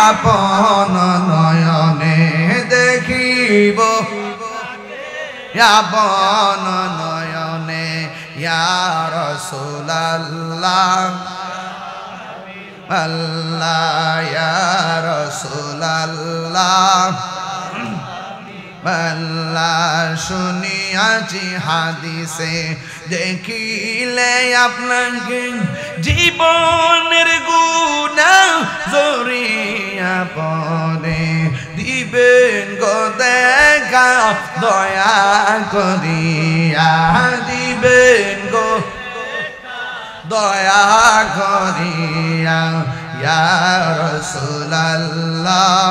আপন নয়নে দেখিব আপন নয়নে ইয়া রাসূলুল্লাহ আল্লাহ ইয়া রাসূলুল্লাহ আল্লাহ শুনিয়াছি হাদিসে দেখিলে আপনাকে জীবনের গুনাহ জড়িয়া পড়ে দিবেন গো দেখা দয়া করিয়া দিবেন গো দয়া করিয়া ইয়া রাসূলুল্লাহ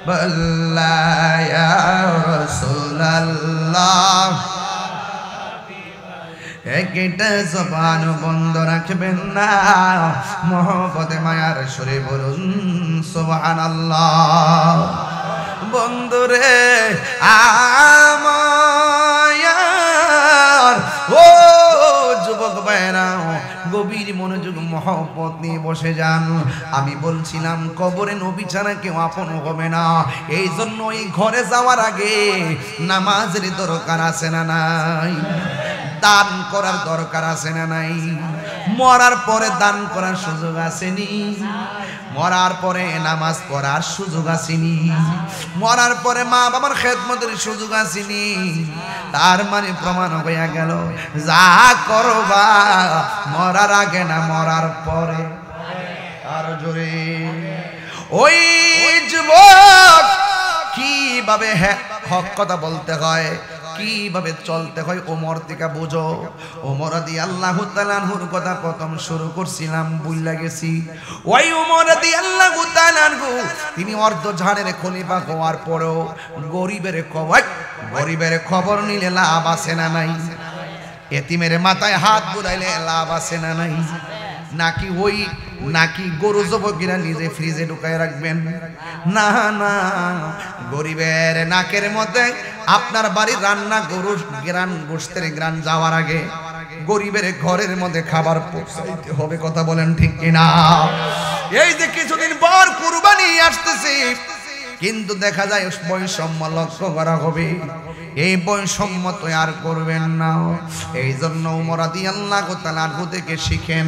বল্লা ইয়া রাসূলুল্লাহ একটা জবান বন্ধ রাখবেন না মহব্বতে মায়ার সুরে বলুন সুবহানাল্লাহ বন্ধুরে আমার ও যুবক ভাইরা গভীর মনোযোগ মহব্বত নিয়ে বসে যান আমি বলছিলাম কবরে নবী ছাড়া কেউ আপন হবে না এই জন্য এই ঘরে যাওয়ার আগে নামাজের দরকার আছে না নাই দান করার দরকার আছে না নাই মরার পরে দান করার সুযোগ আসেনি মরার পরে নামাজ পড়ার সুযোগ আসেনি মরার পরে মা বাবার খেদমতের সুযোগ আসেনি তার মানে প্রমাণ হয়ে গেল যা করবা মরার আগে না মরার পরে আর জোরে ওই যুবক কিভাবে হক কথা বলতে হয় কিভাবে চলতে হয় ওমর থেকে বুঝো ওমর রাদিয়াল্লাহু তাআলা আনহুর কথা প্রথম শুরু করছিলাম ভুলে গেছি ওই ওমর রাদিয়াল্লাহু তাআলা আনহু তিনি অর্ধজাহানের খলিফা হওয়ার পরেও গরিবের খবর নিলে লাভ আছে না নাই এতিমের মাথায় হাত বুলাইলে লাভ আছে না নাই নাকি গরু জবকিরা নিজে ফ্রিজে ঢুকায় রাখবেন না না গরিবের নাকের মধ্যে আপনার বাড়ির রান্না গরুর গ্রান গোশতের গ্রান যাওয়ার আগে গরিবের ঘরের মধ্যে খাবার পৌঁছাইতে হবে কথা বলেন ঠিক কিনা এই যে কিছুদিন পর কুরবানি আসতেছে কিন্তু দেখা যায় বৈষম্য লক্ষ্য করা হবে এই বৈষম্য তো আর করবেন না এই জন্য ওমর রাদিয়াল্লাহু তাআলা আনহু থেকে শিখেন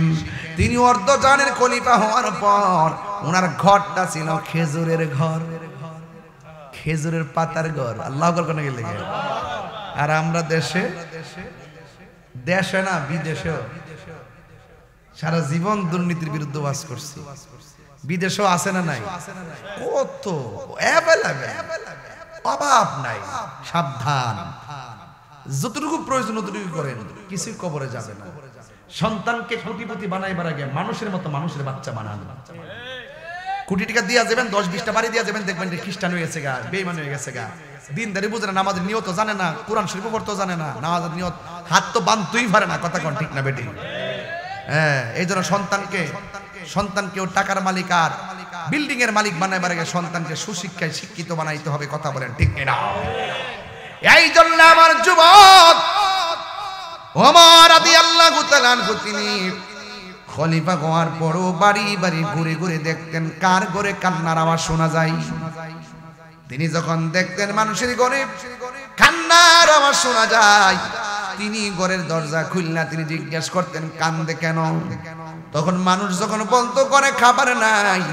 তিনি অর্ধজাহানের খলিফা হওয়ার পর ওনার ঘরটা ছিল খেজুরের ঘর খেজুরের পাতার ঘর আল্লাহু আকবার কোন গেলে আর আমরা দেশে না বিদেশেও সারা জীবন দুর্নীতির বিরুদ্ধে ওয়াজ করছি বিদেশেও আছে না নাই কত অভাব নাই সাবধান যতটুকু প্রয়োজন ততটুকু করেন কিছুই কবরে যাবে না সন্তানকে কোটিপতি বানাইবার আগে মানুষের মতো মানুষের বাচ্চা বানান কোটি টাকা দিয়া যাবেন 10-20টা বাড়ি দিয়া যাবেন দেখবেন খ্রিস্টান হয়ে গেছে গা বেঈমান হয়ে গেছে গা দিনদারি বুঝে না নামাজের নিয়ত জানে না কোরআন শরীফ পড়তে জানে না নামাজের নিয়ত হাত তো বাঁধতেই পারে না কথা কোন ঠিক না বেটি হ্যাঁ এই জন্য সন্তানকেও টাকার মালিক আর বিল্ডিং এর মালিক বানাইবার আগে সন্তানকে সুশিক্ষায় শিক্ষিত বানাইতে হবে কথা বলেন ঠিক না এই জন্য আমার যুবক ওমর রাদিয়াল্লাহু তাআলা আনহু তিনি খলিফা হওয়ার পরও বাড়ি বাড়ি ঘুরে ঘুরে দেখতেন কার ঘরে কান্নার আওয়াজ শোনা যায়। তিনি যখন দেখতেন মানুষের ঘরে কান্নার আওয়াজ শোনা যায়, তিনি ঘরের দরজা খুলনা তিনি জিজ্ঞেস করতেন কান্দে কেন? তখন মানুষ যখন বলতো ঘরে খাবার নাই,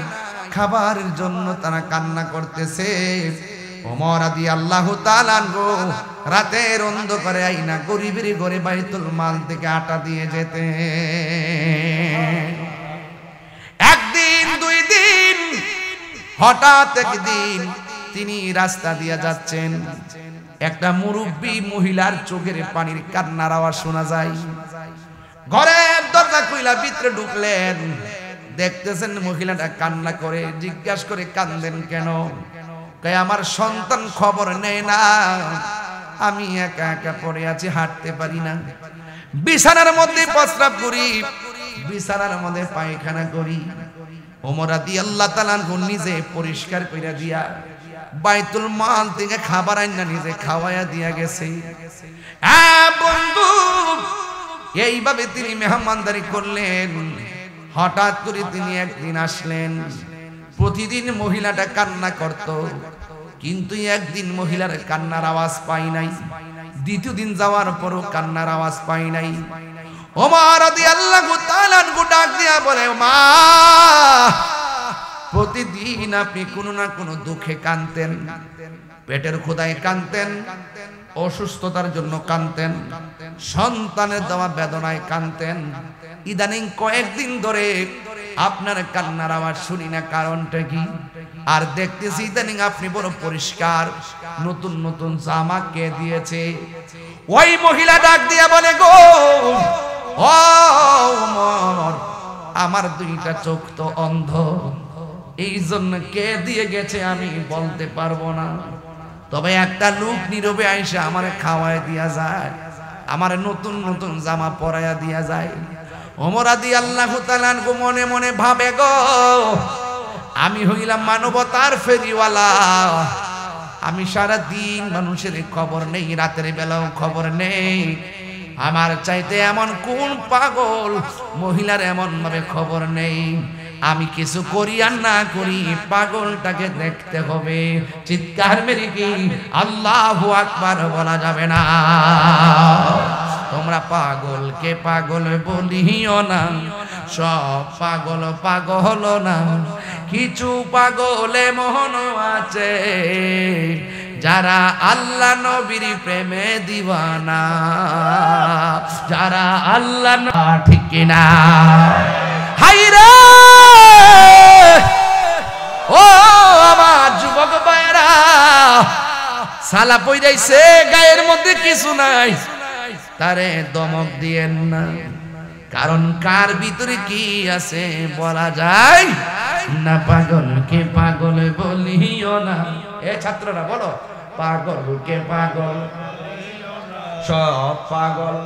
খাবারের জন্য তারা কান্না করতেছে, ওমর রাদিয়াল্লাহু তাআলা আনহু রাতের অন্ধকারে আইনা গরিবের ঘরে বাইতুল মাল থেকে আটা দিয়ে যেতে। একদিন দুই দিন, হঠাৎ একদিন তিনি রাস্তা দিয়ে যাচ্ছেন, একটা মুরব্বী মহিলার চোখের পানির কান্নার আওয়াজ শোনা যায়। ঘরের দরজা খুইলা ভিতরে ঢুকলেন, দেখতেছেন মহিলাটা কান্না করে। জিজ্ঞাসা করে কান্দেন কেন? কয় আমার সন্তান খবর নেয় না, আমি একা একা পড়ে আছি, হাঁটতে পারি না, বিছানার মধ্যে প্রস্রাব করি, বিছানার মধ্যে পায়খানা করি। ওমর রাদিয়াল্লাহু তাআলা আনহু নিজে পরিষ্কার কইরা দিয়া বাইতুল মাল থেকে খাবার আইনা নিজে খাওয়ায়া দিয়া গেছে। বন্ধু, এইভাবে তিনি মেহমানদারি করলেন। হঠাৎ করে তিনি একদিন আসলেন। প্রতিদিন মহিলাটা কান্না করত, কিন্তু একদিন মহিলার কান্নার আওয়াজ পাই নাই। দ্বিতীয় দিন যাওয়ার পরও কান্নার আওয়াজ পাই নাই। ওমর রাদিয়াল্লাহু তাআলা আনহু ডাক দিয়া বলে, মা, প্রতিদিন আপনি কোনো না কোনো দুঃখে কাঁদতেন, পেটের ক্ষুধায় কাঁদতেন, অসুস্থতার জন্য কাঁদতেন, সন্তানের দেওয়া বেদনায় কাঁদতেন। ইদানিং কয়েকদিন ধরে আপনার কান্নার আওয়াজ শুনি না, কারণটা কি? আর দেখতেছি ইদানিং আপনি বড় পরিষ্কার, নতুন নতুন জামা কে দিয়েছে? ওই মহিলা ডাক দিয়া বলে, গো ও ওমর, আমার দুইটা চোখ তো অন্ধ, এই জন্য কে দিয়ে গেছে আমি বলতে পারবো না, তবে একটা লোক নীরবে আইসা আমারে খাওয়ায় দিয়া যায়, আমারে নতুন নতুন জামা পরাইয়া দিয়া যায়। ওমর রাদিয়াল্লাহু তাআলা আনহু মনে মনে ভাবে, গো আমি হইলাম মানবতার ফেরিওয়ালা, আমি সারা দিন মানুষের খবর নেই, রাতের বেলাও খবর নেই, আমার চাইতে এমন কোন পাগল মহিলার এমন ভাবে খবর নেই। আমি কিছু করি আর না করি, পাগলটাকে দেখতে হবে। চিৎকার মেরে কি আল্লাহু আকবার বলা যাবে না? তোমরা পাগলকে পাগল বলিও না, সব পাগল পাগল না, কিছু পাগলে মন আছে যারা আল্লাহ নবীর প্রেমে দিওয়ানা, যারা আল্লাহ ঠিক কিনা? হায়রে ও আমার যুবক ভাইরা, সালা পইরাইছে, গায়ের মধ্যে কিছু নাই, তারে দমক দিয়েন না, কারণ কার ভিতরে কি আছে বলা যায় না। পাগলকে পাগল বলিও না, এ ছাত্ররা বলো, পাগলকে পাগল, সব পাগল,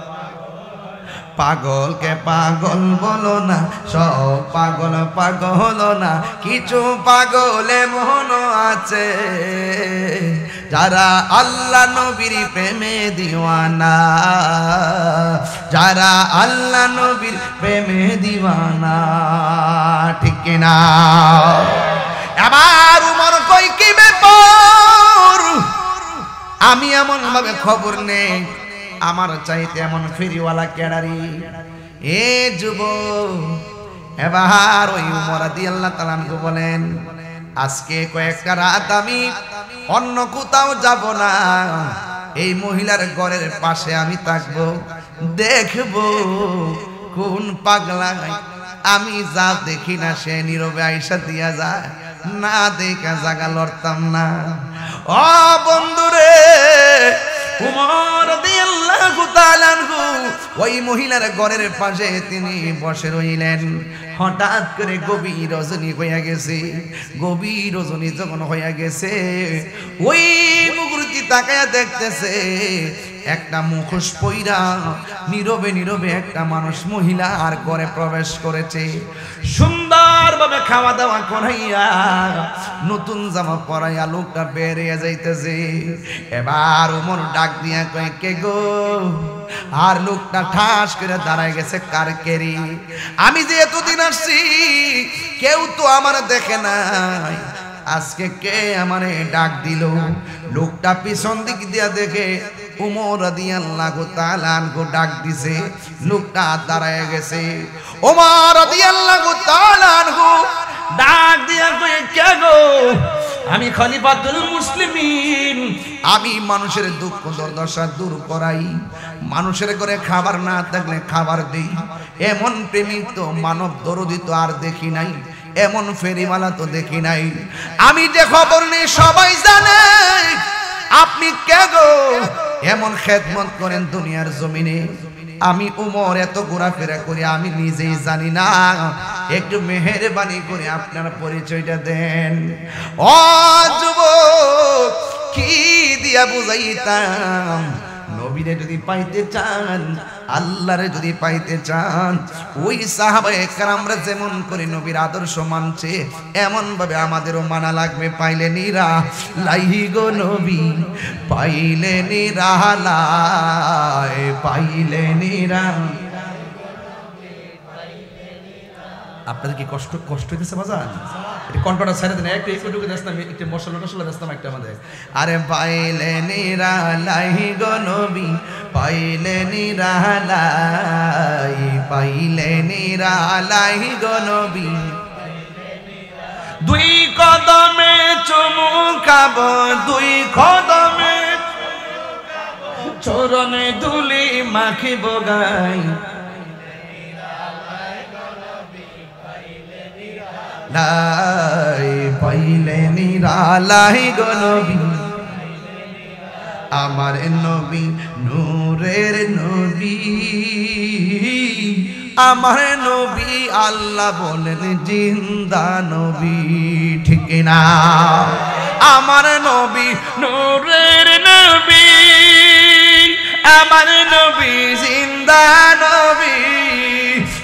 পাগলকে পাগল বলো না, সব পাগল পাগল না, কিছু পাগলে মন আছে যারা আল্লাহ নবীর প্রেমে দিওয়ানা, যারা আল্লাহ নবীর প্রেমে দিওয়ানা, ঠিক কিনা? আমার উমর কই কি ব্যাপার, আমি এমন ভাবে খবর নেই, আমার চাইতে এমন ফেরিওয়ালা কেডারি? এ যুবক, এবার ওই উমর রাদিয়াল্লাহু তাআলা আনহু বলেন, আজকে কয়েকটা রাত আমি অন্য কোথাও যাব না, এই মহিলার ঘরের পাশে আমি থাকবো, দেখবো কোন পাগলা আমি যা দেখি না সে নীরবে আইসা দিয়া যায়, না দেখা জাগা লড়তাম না। ও বন্ধুরে, উমর রাদিয়াল্লাহু তাআলা আনহু ওই মহিলার ঘরের পাশে তিনি বসে রইলেন। হঠাৎ করে গভীর রজনী হইয়া গেছে। গভীর রজনী যখন হইয়া গেছে, ওই মুখরুতি তাকায়া দেখতেছে একটা মুখোশ পইরা নীরবে নীরবে একটা মানুষ মহিলা আর ঘরে প্রবেশ করেছে। সুন্দর ভাবে খাওয়া দাওয়া করাইয়া নতুন জামা পরাইয়া লোকটা বেরিয়ে যাইতেছে। এবার ওমর ডাক দিয়া কয়, কে গো? আর লোকটা ঠাস করে দাঁড়ায় গেছে কারকেরি। আমি যে এতদিন আসছি কেউ তো আমার দেখে নাই, আজকে কে আমারে ডাক দিল? লোকটা পিছন দিক দিয়া দেখে ওমর রাদিয়াল্লাহু তাআলা আনহু ডাক দিছে। লোকটা দাঁড়ায় গেছে। ওমর রাদিয়াল্লাহু তাআলা আনহু ডাক দিয়া কয়, কে গো? আমি খলিফাতুল মুসলিমিন, আমি মানুষের দুঃখ দুর্দশা দূর করাই, মানুষের ঘরে খাবার না থাকলে খাবার দেই। এমন প্রেমিক তো মানব দরদি তো আর দেখি নাই, এমন ফেরিওয়ালা তো দেখি নাই। আমি যে খবর নেই সবাই জানে। আপনি কে গো? এমন খেদমত করেন দুনিয়ার জমিনে। আমি উমর এত ঘোরাফেরা করি আমি নিজেই জানি না, একটু মেহেরবানি করে আপনার পরিচয়টা দেন। ও যুবক, কি দিয়া বুঝাইতাম? নবীরে যদি পাইতে চান, আল্লাহরে যদি পাইতে চান, ওই সাহাবায়ে কেরামরা যেমন করে নবীর আদর্শ মানছে এমন ভাবে আমাদেরও মানা লাগবে। পাইলে নিরা লাই গো নবী, পাইলে নিরালায়, পাইলে নিরা। আপনাদের কি কষ্ট হইতেছে বাজান? কণ্ঠটা ছেড়ে দেন, একটু দেখতাম, একটু মশলা দেখতাম একটা আমাদের। আরে পাইলে নিরালাই গো নবী, পাইলে নিরালাই, পাইলে নিরালাই গো নবী। দুই কদমে চুমু খাব, দুই কদমে চরণে ধুলি মাখিব গাই। পাইলে নিরালাই গো নবী, আমার নবী নূরের নবী, আমার নবী আল্লাহ বলেন জিন্দা নবী, ঠিক না? আমার নবী নূরের নবী, আমার নবী জিন্দা নবী।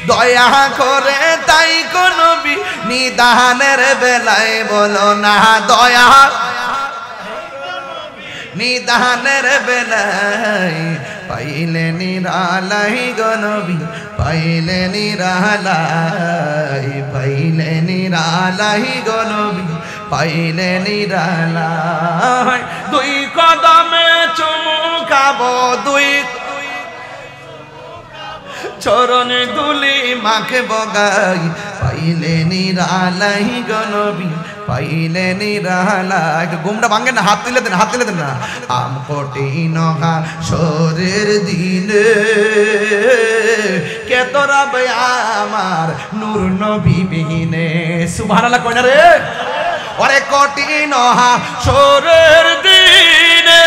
দয়া করে তাই গো নবী নিদানের বেলায় বলো না, দয়া নিদানের বেলায়। পাইলে নিরালাই গো নবী, পাইলে নিরালাই, পাইলে নিরালাই গো নবী, পাইলে নিরালাই। দুই কদমে চুমু খাবো, দুই চরণে দুলি মাখে বগাই। পাইলে নিরালাই গো নবী, পাইলে নিরালাই। ঘুমটা ভাঙেন না, হাত তুলে দেন, হাত তুলে দেন না। আম কঠিন হাসরের দিনে কে তোরা বে আমার নূর নবী বিহীনে। সুবহানাল্লাহ কই না রে? ওরে কঠিন হাসরের দিনে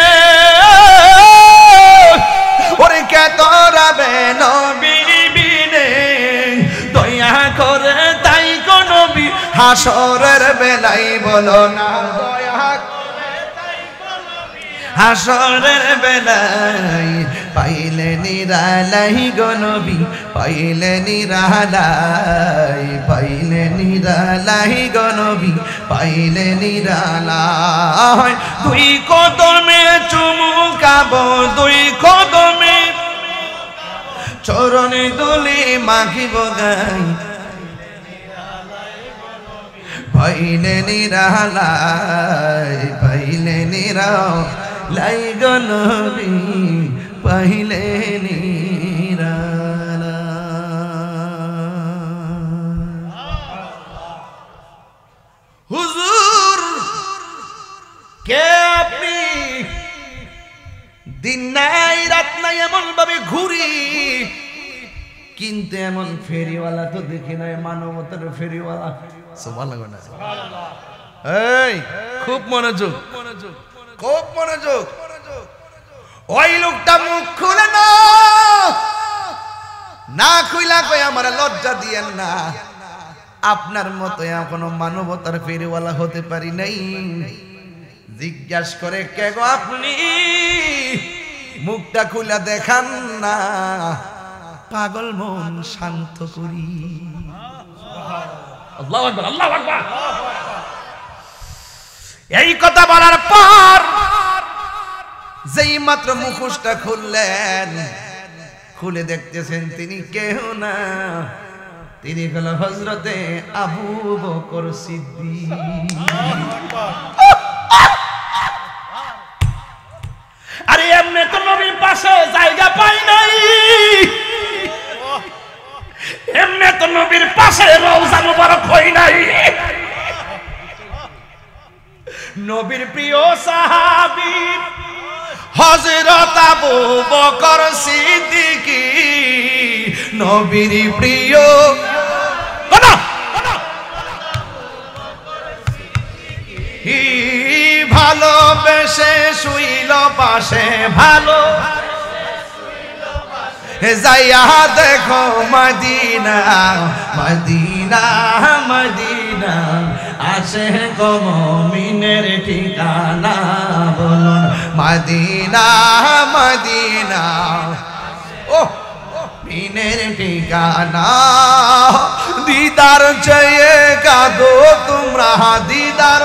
ওরে কে তোরা বে নবী বিনে। দয়া করে তাই গো নবী হাসরের বেলায় বলো না, দয়া করে তাই গো নবী হাসরের বেলায়। পাইলে নিরালাই গো নবী, পাইলে নিরালাই, পাইলে নিরালাই গো নবী, পাইলে নিরালাই। দুই কদমে চুমু খাবো, দুই কদমে চরণে দুলি মাখিব গাই। পাইলে নিরালাই, পাইলে নিরালাই গো নবী, পাইলে নিরালাই। হুজুর কে আপনি? দিন নাই রাত নাই এমন ভাবে ঘুরি, কিন্তু এমন ফেরিওয়ালা তো দেখি নাই, মানবতার ফেরিওয়ালা। সুবহানাল্লাহ। এই খুব মনোযোগ, খুব মনোযোগ। ওই লোকটা মুখ খুলে না খুইলা কই আমার লজ্জা দিয়েন না, আপনার মতো এখনো মানবতার ফেরিওয়ালা হতে পারি নাই। জিজ্ঞাসা করে কে গো আপনি? মুখটা খুলে দেখান না, পাগল মন শান্ত করি। আল্লাহু আকবার, আল্লাহু আকবার। এই কথা বলার পর যেই মাত্র মুখোশটা খুললেন, খুলে দেখতেছেন তিনি কেউ না, তিনি হল হযরতে আবু বকর সিদ্দিক। আরে এমনি তো নবীর পাশে জায়গা পাই নাই, এমনি তো নবীর পাশে রওজা মুবারক হই নাই। নবীর প্রিয় সাহাবী হযরত আবু বকর সিদ্দিক, নবীর প্রিয় ভালোবেসে শুইল পাশে, ভালো যাইয়া দেখো মদিনা, মদিনা মদিনা আসে গো মুমিনের ঠিকানা, বলুন মদিনা মদিনা ও মুমিনের ঠিকানা। দিদার চেয়ে কাঁদো তোমরা, দিদার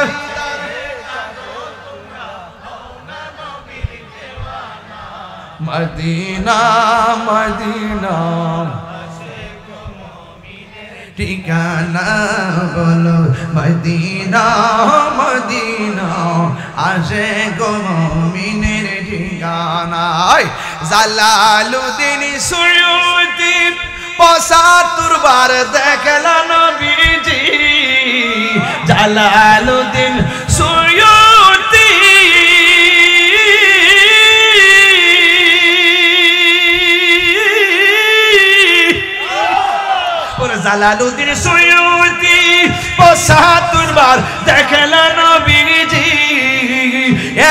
মদিনা মদিনা ঠিকানা, বলো মদিনা মদিনা আসে গো মুমিনের ঠিকানা। জালালুদ্দিন সুয়ুতি ৭৫ বার দেখলা নবীজি, জালালুদ্দিন সুয়ুতি জালালুদ্দিন সুয়ুতি ৭৫ বার দেখলা নবীজি,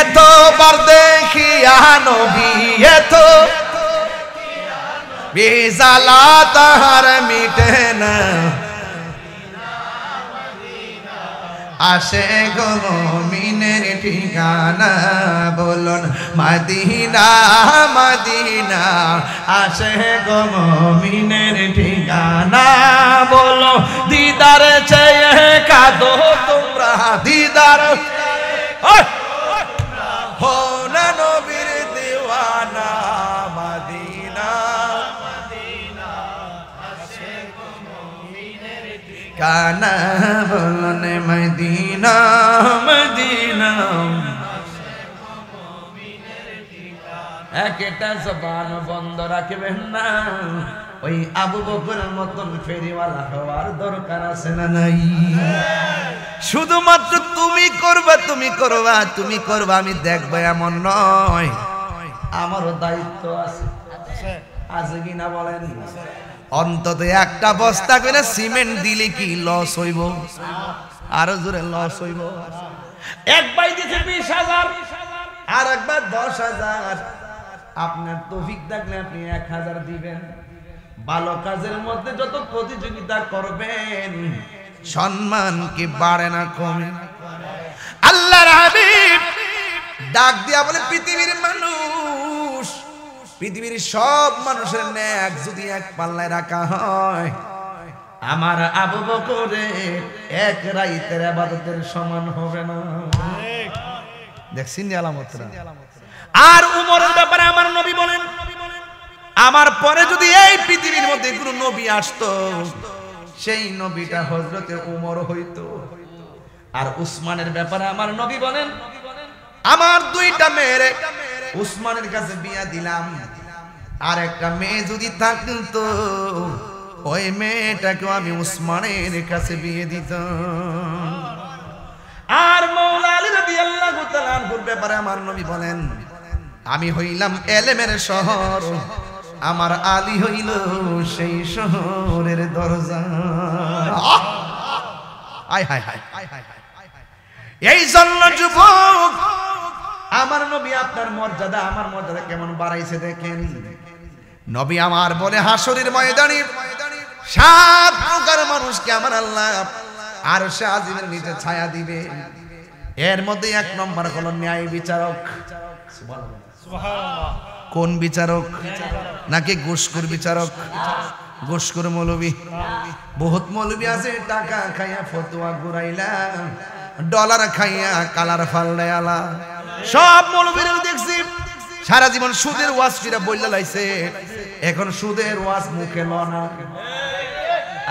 এতবার দেখিয়া নবী এত বেজালা তাহার মিটে না, আসে গো মুমিনের ঠিকানা, বলুন মদিনা মদিনা আসে গো মুমিনের ঠিকানা, বলো দিদার চেয়ে কাঁদো তোমরা, দিদার হো না নবীর দিওয়ানা, মদিনা মদিনা আসে গো মুমিনের ঠিকানা, বলুন মদিনা মদিনা একটা জবান বন্ধ রাখবেন না। ওই আবু বকরের মতন ফেরিওয়ালা হওয়ার দরকার আছে না নাই? শুধুমাত্র তুমি করবা তুমি করবা তুমি করবা আমি দেখবো এমন নয়, আমারও দায়িত্ব আছে, আছে কিনা বলেন? অন্তত একটা বস্তা করে সিমেন্ট দিলে কি লস হইব? আরো জোরে লস হইব। একবার দিতে ২০,০০০ আর একবার ১০,০০০। আপনার তৌফিক থাকলে আপনি ১,০০০ দিবেন। ভালো কাজের মধ্যে যত প্রতিযোগিতা করবেন সম্মান কি বাড়ে না কমে? আল্লাহর হাবিব ডাক দিয়া বলে, পৃথিবীর মানুষ, পৃথিবীর সব মানুষের নেক যদি এক পাল্লায় রাখা হয়, আমার আবু বকরের এক রাইতের ইবাদতের সমান হবে না। দেখছেন আলামতরা। আর উমরের ব্যাপারে আমার নবী বলেন, আমার পরে যদি এই পৃথিবীর মধ্যে কোনো নবী আসতো, সেই নবীটা হযরতে উমর হইতো। আর উসমানের ব্যাপারে আমার নবী বলেন, আমার 2টা মেয়ে উসমানের কাছে বিয়া দিলাম, আর একটা মেয়ে যদি থাকতো ওই মেয়েটাকেও আমি উসমানের কাছে বিয়ে দিতাম। আর মাওলা আলী রাদিয়াল্লাহু তাআলা আনহুর ব্যাপারে আমার নবী বলেন, আমি হইলাম এলেমের শহর, আমার আলী হইল সেই শহরের দরজা। আয় হায় হায়, এই জন্য যুবক আমার নবী আপনার মর্যাদা আমার মর্যাদা কেমন বাড়াইছে দেখেন। নবী আমার বলে, হাসরের ময়দানে 7 প্রকার মানুষকে আমার আল্লাহ আরশে আজিমের নিচে ছায়া দিবে। এর মধ্যে 1 নম্বর হলো ন্যায় বিচারক। সুবহানাল্লাহ। কোন বিচারক? নাকি ঘুষখোর বিচারক? গোশকর মৌলবী বহুত মৌলবী আছে টাকা খাইয়া ফতোয়া ঘুরাইলা ডলার খাইয়া কালার ফাল্লায়ালা সব মৌলবীরা দেখছি সারা জীবন সুদের ওয়াজ ফিরা বইলা লাইছে এখন সুদের ওয়াজ মুখে লনা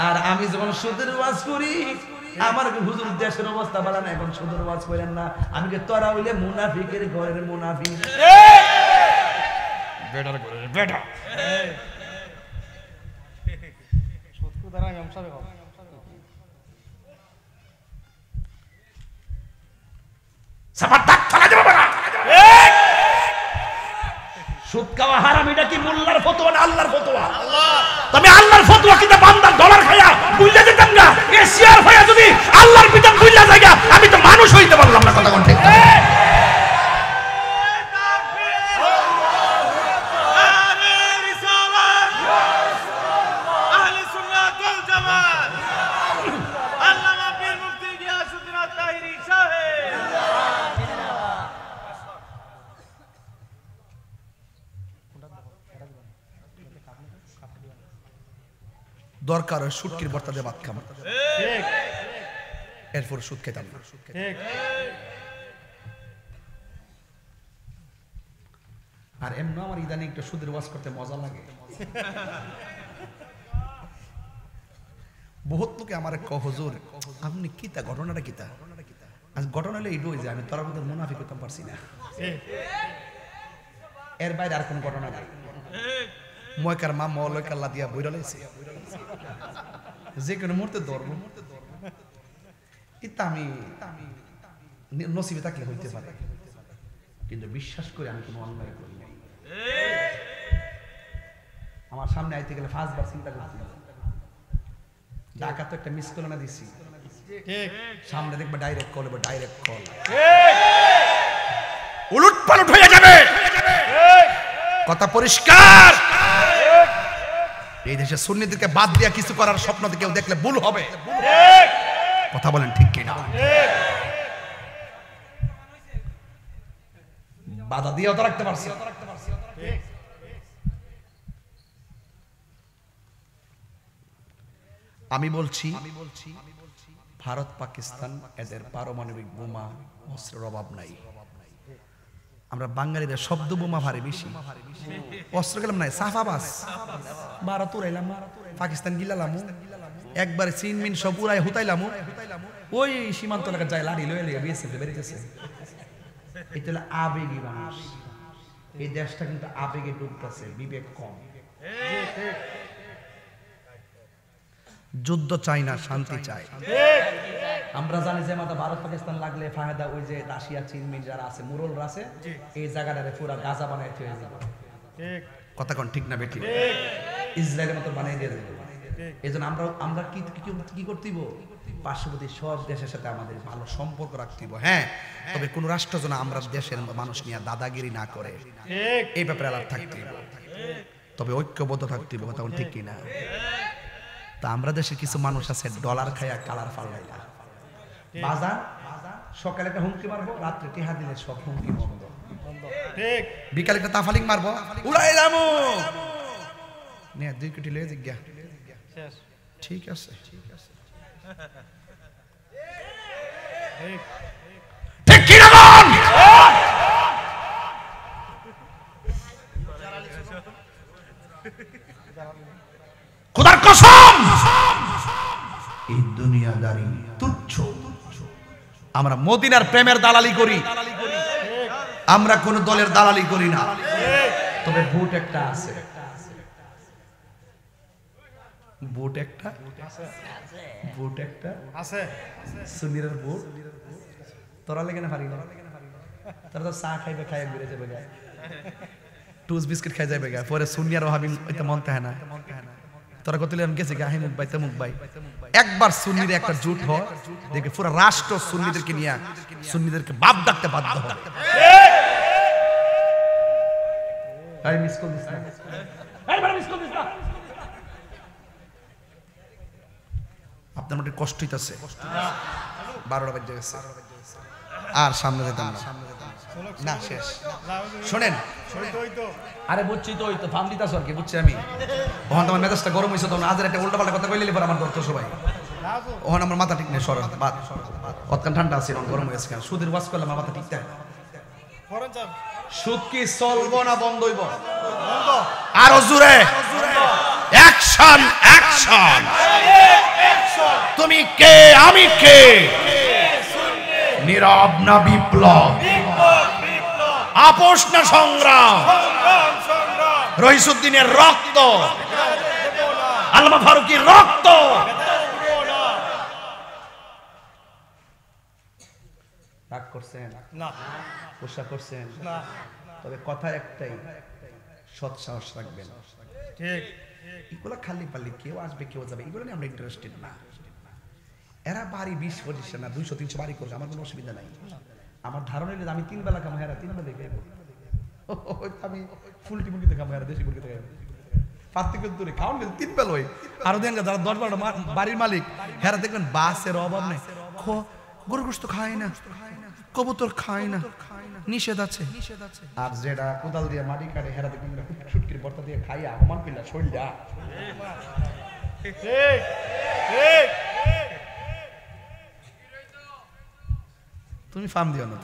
আর আমি যখন সুদের ওয়াজ করি আমার হুজুর দেশের অবস্থা ভালো না এখন সুদের ওয়াজ করেন না আমি কে তোরা হইলে মুনাফিকের ঘরের মুনাফিক বেটার ঘরের বেটা সুদকু দ্বারা ইমাম সাহেব সাবাতাক ফলা দেব না সুদ খাওয়া হারাম এটা কি মোল্লার ফতোয়া না আল্লাহর ফতোয়া আল্লাহ তবে আল্লাহর ফতোয়া কিনা বান্দার ডলার খায়া বুইলা যেতাম না এশিয়ার ভাইয়া যদি আল্লাহর বিধান বুইলা জায়গা আমি তো মানুষ হইতে পারলাম না কথা কোন ঠিক দরকার হয় সুটকির ভর্তা দিয়ে ভাত খাবো এরপর সুদ খেতাম না আর এমন আমার ইদানিং একটু সুদের ওয়াজ করতে মজা লাগে বহুত লোকে আমার হুজুর আপনি কিতা ঘটনাটা কিতা আজ ঘটনা হলে এইটুই যে আমি তোর মধ্যে মুনাফিক করতে পারছি না এর বাইরে আর কোন ঘটনা নাই ময়কার মা মৌলকাল্লা দিয়া বইরা লাইছে যে কোনো মুহূর্তে ধর্ম এটা আমি নসিবে থাকলে হইতে পারে কিন্তু বিশ্বাস করে আমি কোনো অন্যায় করি নাই আমার সামনে আইতে গেলে ফার্স্টবার চিন্তা করছি ঢাকা তো একটা মিস কল না দিছি সামনে দেখবে ডাইরেক্ট কল উলট পালট হয়ে যাবে কথা পরিষ্কার এই দেশে সুন্নিদেরকে বাদ দিয়া কিছু করার স্বপ্ন কেউ দেখলে ভুল হবে কথা বলেন ঠিক কিনা বাধা দিয়েও তো রাখতে পারছি আমি বলছি ভারত পাকিস্তান এদের পারমাণবিক বোমা অস্ত্রের অভাব নাই আমরা বাঙালিদের শব্দ বোমা ভারী বেশি অস্ত্র গেলাম নাই সাফাবাস ভারত উড়াইলাম পাকিস্তান গিলালাম একবার চীন মিন সব উড়াই হুতাইলাম ওই সীমান্ত এলাকা যায় লাড়ি লয়ে লিয়ে বিএসএফ বেরিয়েছে এটা হলো আবেগী মানুষ এই দেশটা কিন্তু আবেগে ডুবতেছে বিবেক কম যুদ্ধ চাই না শান্তি চাই আমরা জানি যে মাথা ভারত পাকিস্তান লাগলে ফায়দা ওই যে রাশিয়া চীন মিন যারা আছে মুরলরা আছে এই জায়গাটারে পুরো গাজা বানাই থয়ে যাবে ঠিক কথা কোন ঠিক না বেটি ইসরায়েলের মতো বানাই দিয়ে দেবে এজন্য আমরা কি করতেইব পার্শ্ববর্তী সব দেশের সাথে আমাদের ভালো সম্পর্ক রাখতেইব হ্যাঁ তবে কোন রাষ্ট্র যেন আমরা দেশের মানুষ নিয়ে দাদাগিরি না করে ঠিক এই ব্যাপারে আলাপ থাকতেইব তবে ঐক্যবদ্ধ থাকতেইব কথা কোন ঠিক কি না তা আমরা দেশের কিছু মানুষ আছে ডলার খায়া কালার ফালাইলা বাজার সকালে একটা হুমকি মারবো রাত্রে টিহা দিলে সব হুমকি বন্ধ ঠিক বিকালে একটা তাফালিং মারবো উড়াইলাম নে 2 কোটি লয়ে জিজ্ঞা শেষ ঠিক আছে ঠিক কি না বল খোদার কসম এই দুনিয়াদারি তুচ্ছ আমরা মদিনার প্রেমের দালালি করি আমরা কোন দলের দালালি করি না তবে ভোট একটা আছে সুন্নির ভোট তোরা লেগে না পারি না তোরা তো চা খাইবে খাইয়া ঘুরে যাবে গায়ে টুস বিস্কিট খাই যাবে গায়ে পরে সুন্নিয়ার ভাবি ওইটা মনতে হয় না তোরা কত লিয়াম গেছে গা মুখ বাই তেমুক বাই একবার সুন্নির একটা জুট হয় দেখে পুরো রাষ্ট্র সুন্নিদেরকে নিয়ে সুন্নিদেরকে বাপ ডাকতে বাধ্য হবে এই মিস কল দিস না এই বড় মিস কল দিস না আপনার মধ্যে কষ্ট হইতাছে 12টা বাজে গেছে আর সামনে যেতাম না, না শেষ। শোনেন, আরে বুঝছি তো, ওই তো ফার্ম দিতাছ আর কি, বুঝছি আমি। ওখানে তোমার মেজাজটা গরম হয়েছে, তখন আজের একটা উল্টা পাল্টা কথা কইলে পর আমার দরকার সবাই। ওখানে আমার মাথা ঠিক নেই, সর বাদ। অতখান ঠান্ডা আছে, গরম হয়েছে কেন? সুদের ওয়াজ করলে আমার মাথা ঠিক থাকে না। সুদ কি চলবো না বন্ধ হইব? আরো জোরে অ্যাকশন, অ্যাকশন। তুমি কে, আমি কে? নীরব না বিপ্লব, আপোষ না সংগ্রাম, রহিসুদ্দিনের রক্ত, আলমা ফারুকীর রক্ত। রাগ করছেন না? পোষা করছেন না? তবে কথা একটাই, সৎ সাহস রাখবেন। ঠিক, এগুলো খালি পাল্লি কেউ আসবে কেউ যাবে, এগুলো নিয়ে আমরা ইন্টারেস্টেড না। এরা বাড়ি 20-25 না 200-300 বাড়ি করছে, আমার কোনো অসুবিধা নাই। আমার ধারণা হলে আমি 3 বেলা কামাই, এরা 3 বেলা দেখে আমি ফুল টিমুটিতে কামাই, এরা দেশি মুরগিতে খাই। পার্থক্য দূরে খাওয়ান গেছে 3 বেলা। হয় আরো দেখেন যারা 10-12টা বাড়ির মালিক, হেরা দেখবেন বাসের অভাব নেই, গরু গোশত খায় না, কবুতর খায় না, নিষেধ আছে। আর যেটা কোদাল দিয়ে মাটি কাটে, হেরা দেখবেন শুটকির ভর্তা দিয়ে খাইয়া অমান পিল্লা শরীরটা। তুমি ফার্ম দিও না,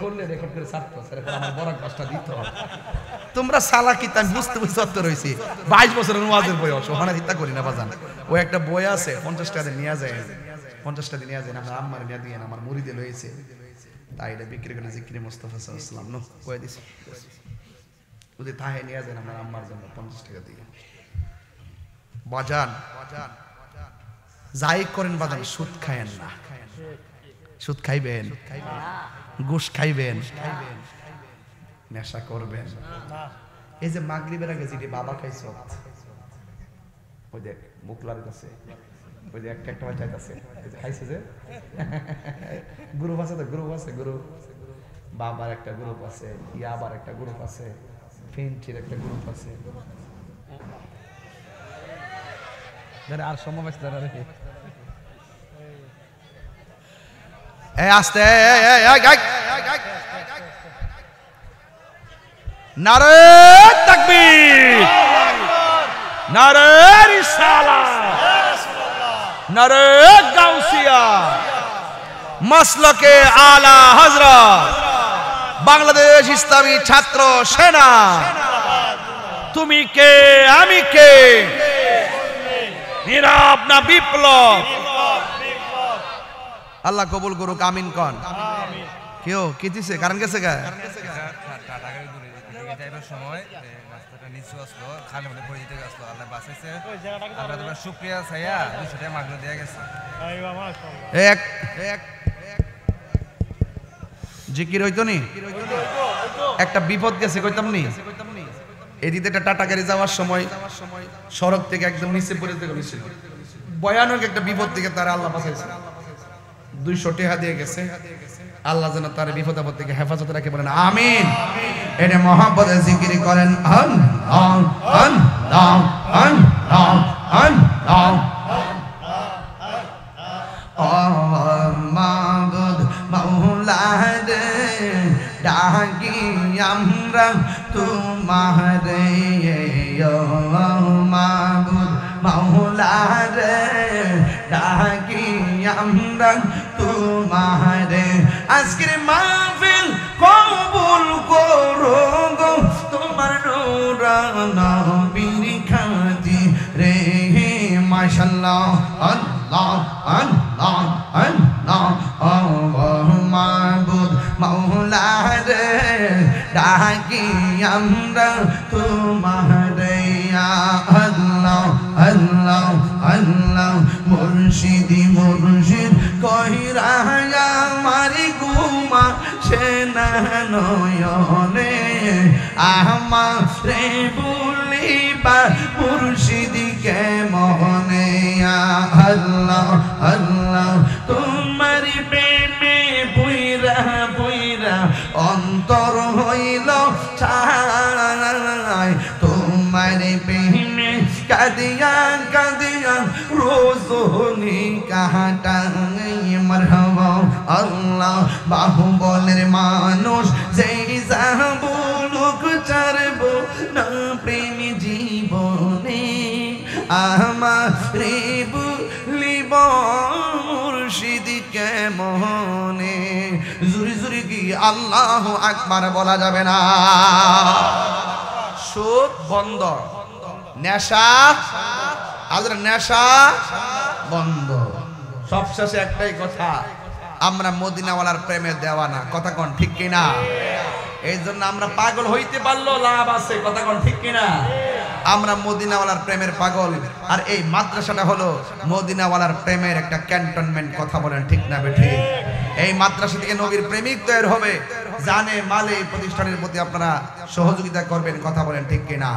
করলে রেকর্ড করে ছাড়তো, আমার বড় কষ্ট দিত। তোমরা সালাকি আমি বুঝতে বুঝতে রয়েছি 22 বছরের ওয়াজের বয়স, ওখানে চিন্তা করি না বাজান। ওই একটা বই আছে 50 টাকা দিয়ে নিয়ে যায়, 50 টাকা দিয়ে নিয়ে যায়, আমার আম্মার নিয়ে দিয়ে আমার মুড়িদে লয়েছে, তাই এটা বিক্রি করে জিকিরে মুস্তাফা সাল্লাল্লাহু আলাইহি ওয়াসাল্লাম নো কয়ে দিছি, যদি তাহে নিয়ে যায় আমার আম্মার জন্য 50 টাকা দিয়ে। বাজান যাই করেন বাজান, সুদ খায়েন না। সুদ খাইবেন, ঘুষ খাইবেন, নেশা করবেন। এই যে মাগরিবের আগে যেটি বাবা খাইছ, ওই দেখ মুখলার কাছে, ওই যে একটা একটা চাইতেছে খাইছে যে গ্রুপ আছে, তো গ্রুপ আছে, গ্রুপ বাবার একটা গ্রুপ আছে, ইয়াবার একটা গ্রুপ আছে, ফেন্টির একটা গ্রুপ আছে। আর সময় আসতে নারে তাকবীর, নারে রিসালাত, নারে গাউসিয়া, মাসলকে আলা হযরত, বাংলাদেশ ইসলামী ছাত্র সেনা। তুমি কে, আমি কে? নীরব না বিপ্লব? আল্লাহ কবুল করুক, আমিন কন। কেউ কি দিছে? কারণ গেছে গা সময় রাস্তাটা নিচু আসলো, খালে মধ্যে পড়ে যেতে আসলো, আল্লাহ বাঁচাইছে। আমরা তোমার শুকরিয়া চাইয়া 200 টাকা মাগনা দিয়ে গেছে। এক জিকির হইতো নি, একটা বিপদ গেছে কইতাম নি। এদিকে একটা টাটা গাড়ি যাওয়ার সময় সড়ক থেকে একদম নিচে পড়ে গেছিল, ভয়ানক একটা বিপদ থেকে তারা আল্লাহ বাঁচাইছে। 200 টাকা দিয়ে গেছে, আল্লাহ যেন তার বিপদ আপদ থেকে হেফাজত রাখে, বলেন আমিন। এনে মহব্বতে জিকির করেন মাবুদ মাওলা রে, ডাকি আমরা তোমারে, মাবুদ মাওলা রে, ডাকি আমরা তোমারে। আজকের মাহফিল কবুল করো গো, তোমার নূরানা নবীর খাতিরে। মাশাআল্লাহ, আল্লাহ আল্লাহ আল্লাহ, মাবুদ মাওলা রে, ডাকি আমরা তোমারে। আল্লাহ আল্লাহ আল্লাহ, মুর্শিদি মুর্শিদ কইরা আমারি গুমা সেনা নয়নে, আমারে বলিবা মুর্শিদিকে মনে। আল্লাহ আল্লাহ, তোমার প্রেমে বইরা বইরা অন্তর হইল ছাই, তোমার প্রেমে কাঁদিয়া কাঁদিয়া রোজনি কাহা কাটাই মারহাবা আল্লাহ বাহুবলের মানুষ যেই যাবুলুক চারব না প্রেম জীবনে আমারে বলিব মুর্শিদ কেমনে জুরি জুরি কি আল্লাহু আকবার বলা যাবে না সুদ বন্ধ নেশা আজরা নেশা বন্ধ সবশেষে একটাই কথা আমরা মদিনাওয়ালার প্রেমে দেওয়ানা কথা কোন ঠিক কিনা এই জন্য আমরা পাগল হইতে পারলো লাভ আছে কথা কোন ঠিক কিনা আমরা মদিনাওয়ালার প্রেমের পাগল আর এই মাদ্রাসাটা হলো মদিনাওয়ালার প্রেমের একটা ক্যান্টনমেন্ট কথা বলেন ঠিক না বেঠিক এই মাদ্রাসা থেকে নবীর প্রেমিক তৈরি হবে জানে মালে এই প্রতিষ্ঠানের প্রতি আপনারা সহযোগিতা করবেন কথা বলেন ঠিক কিনা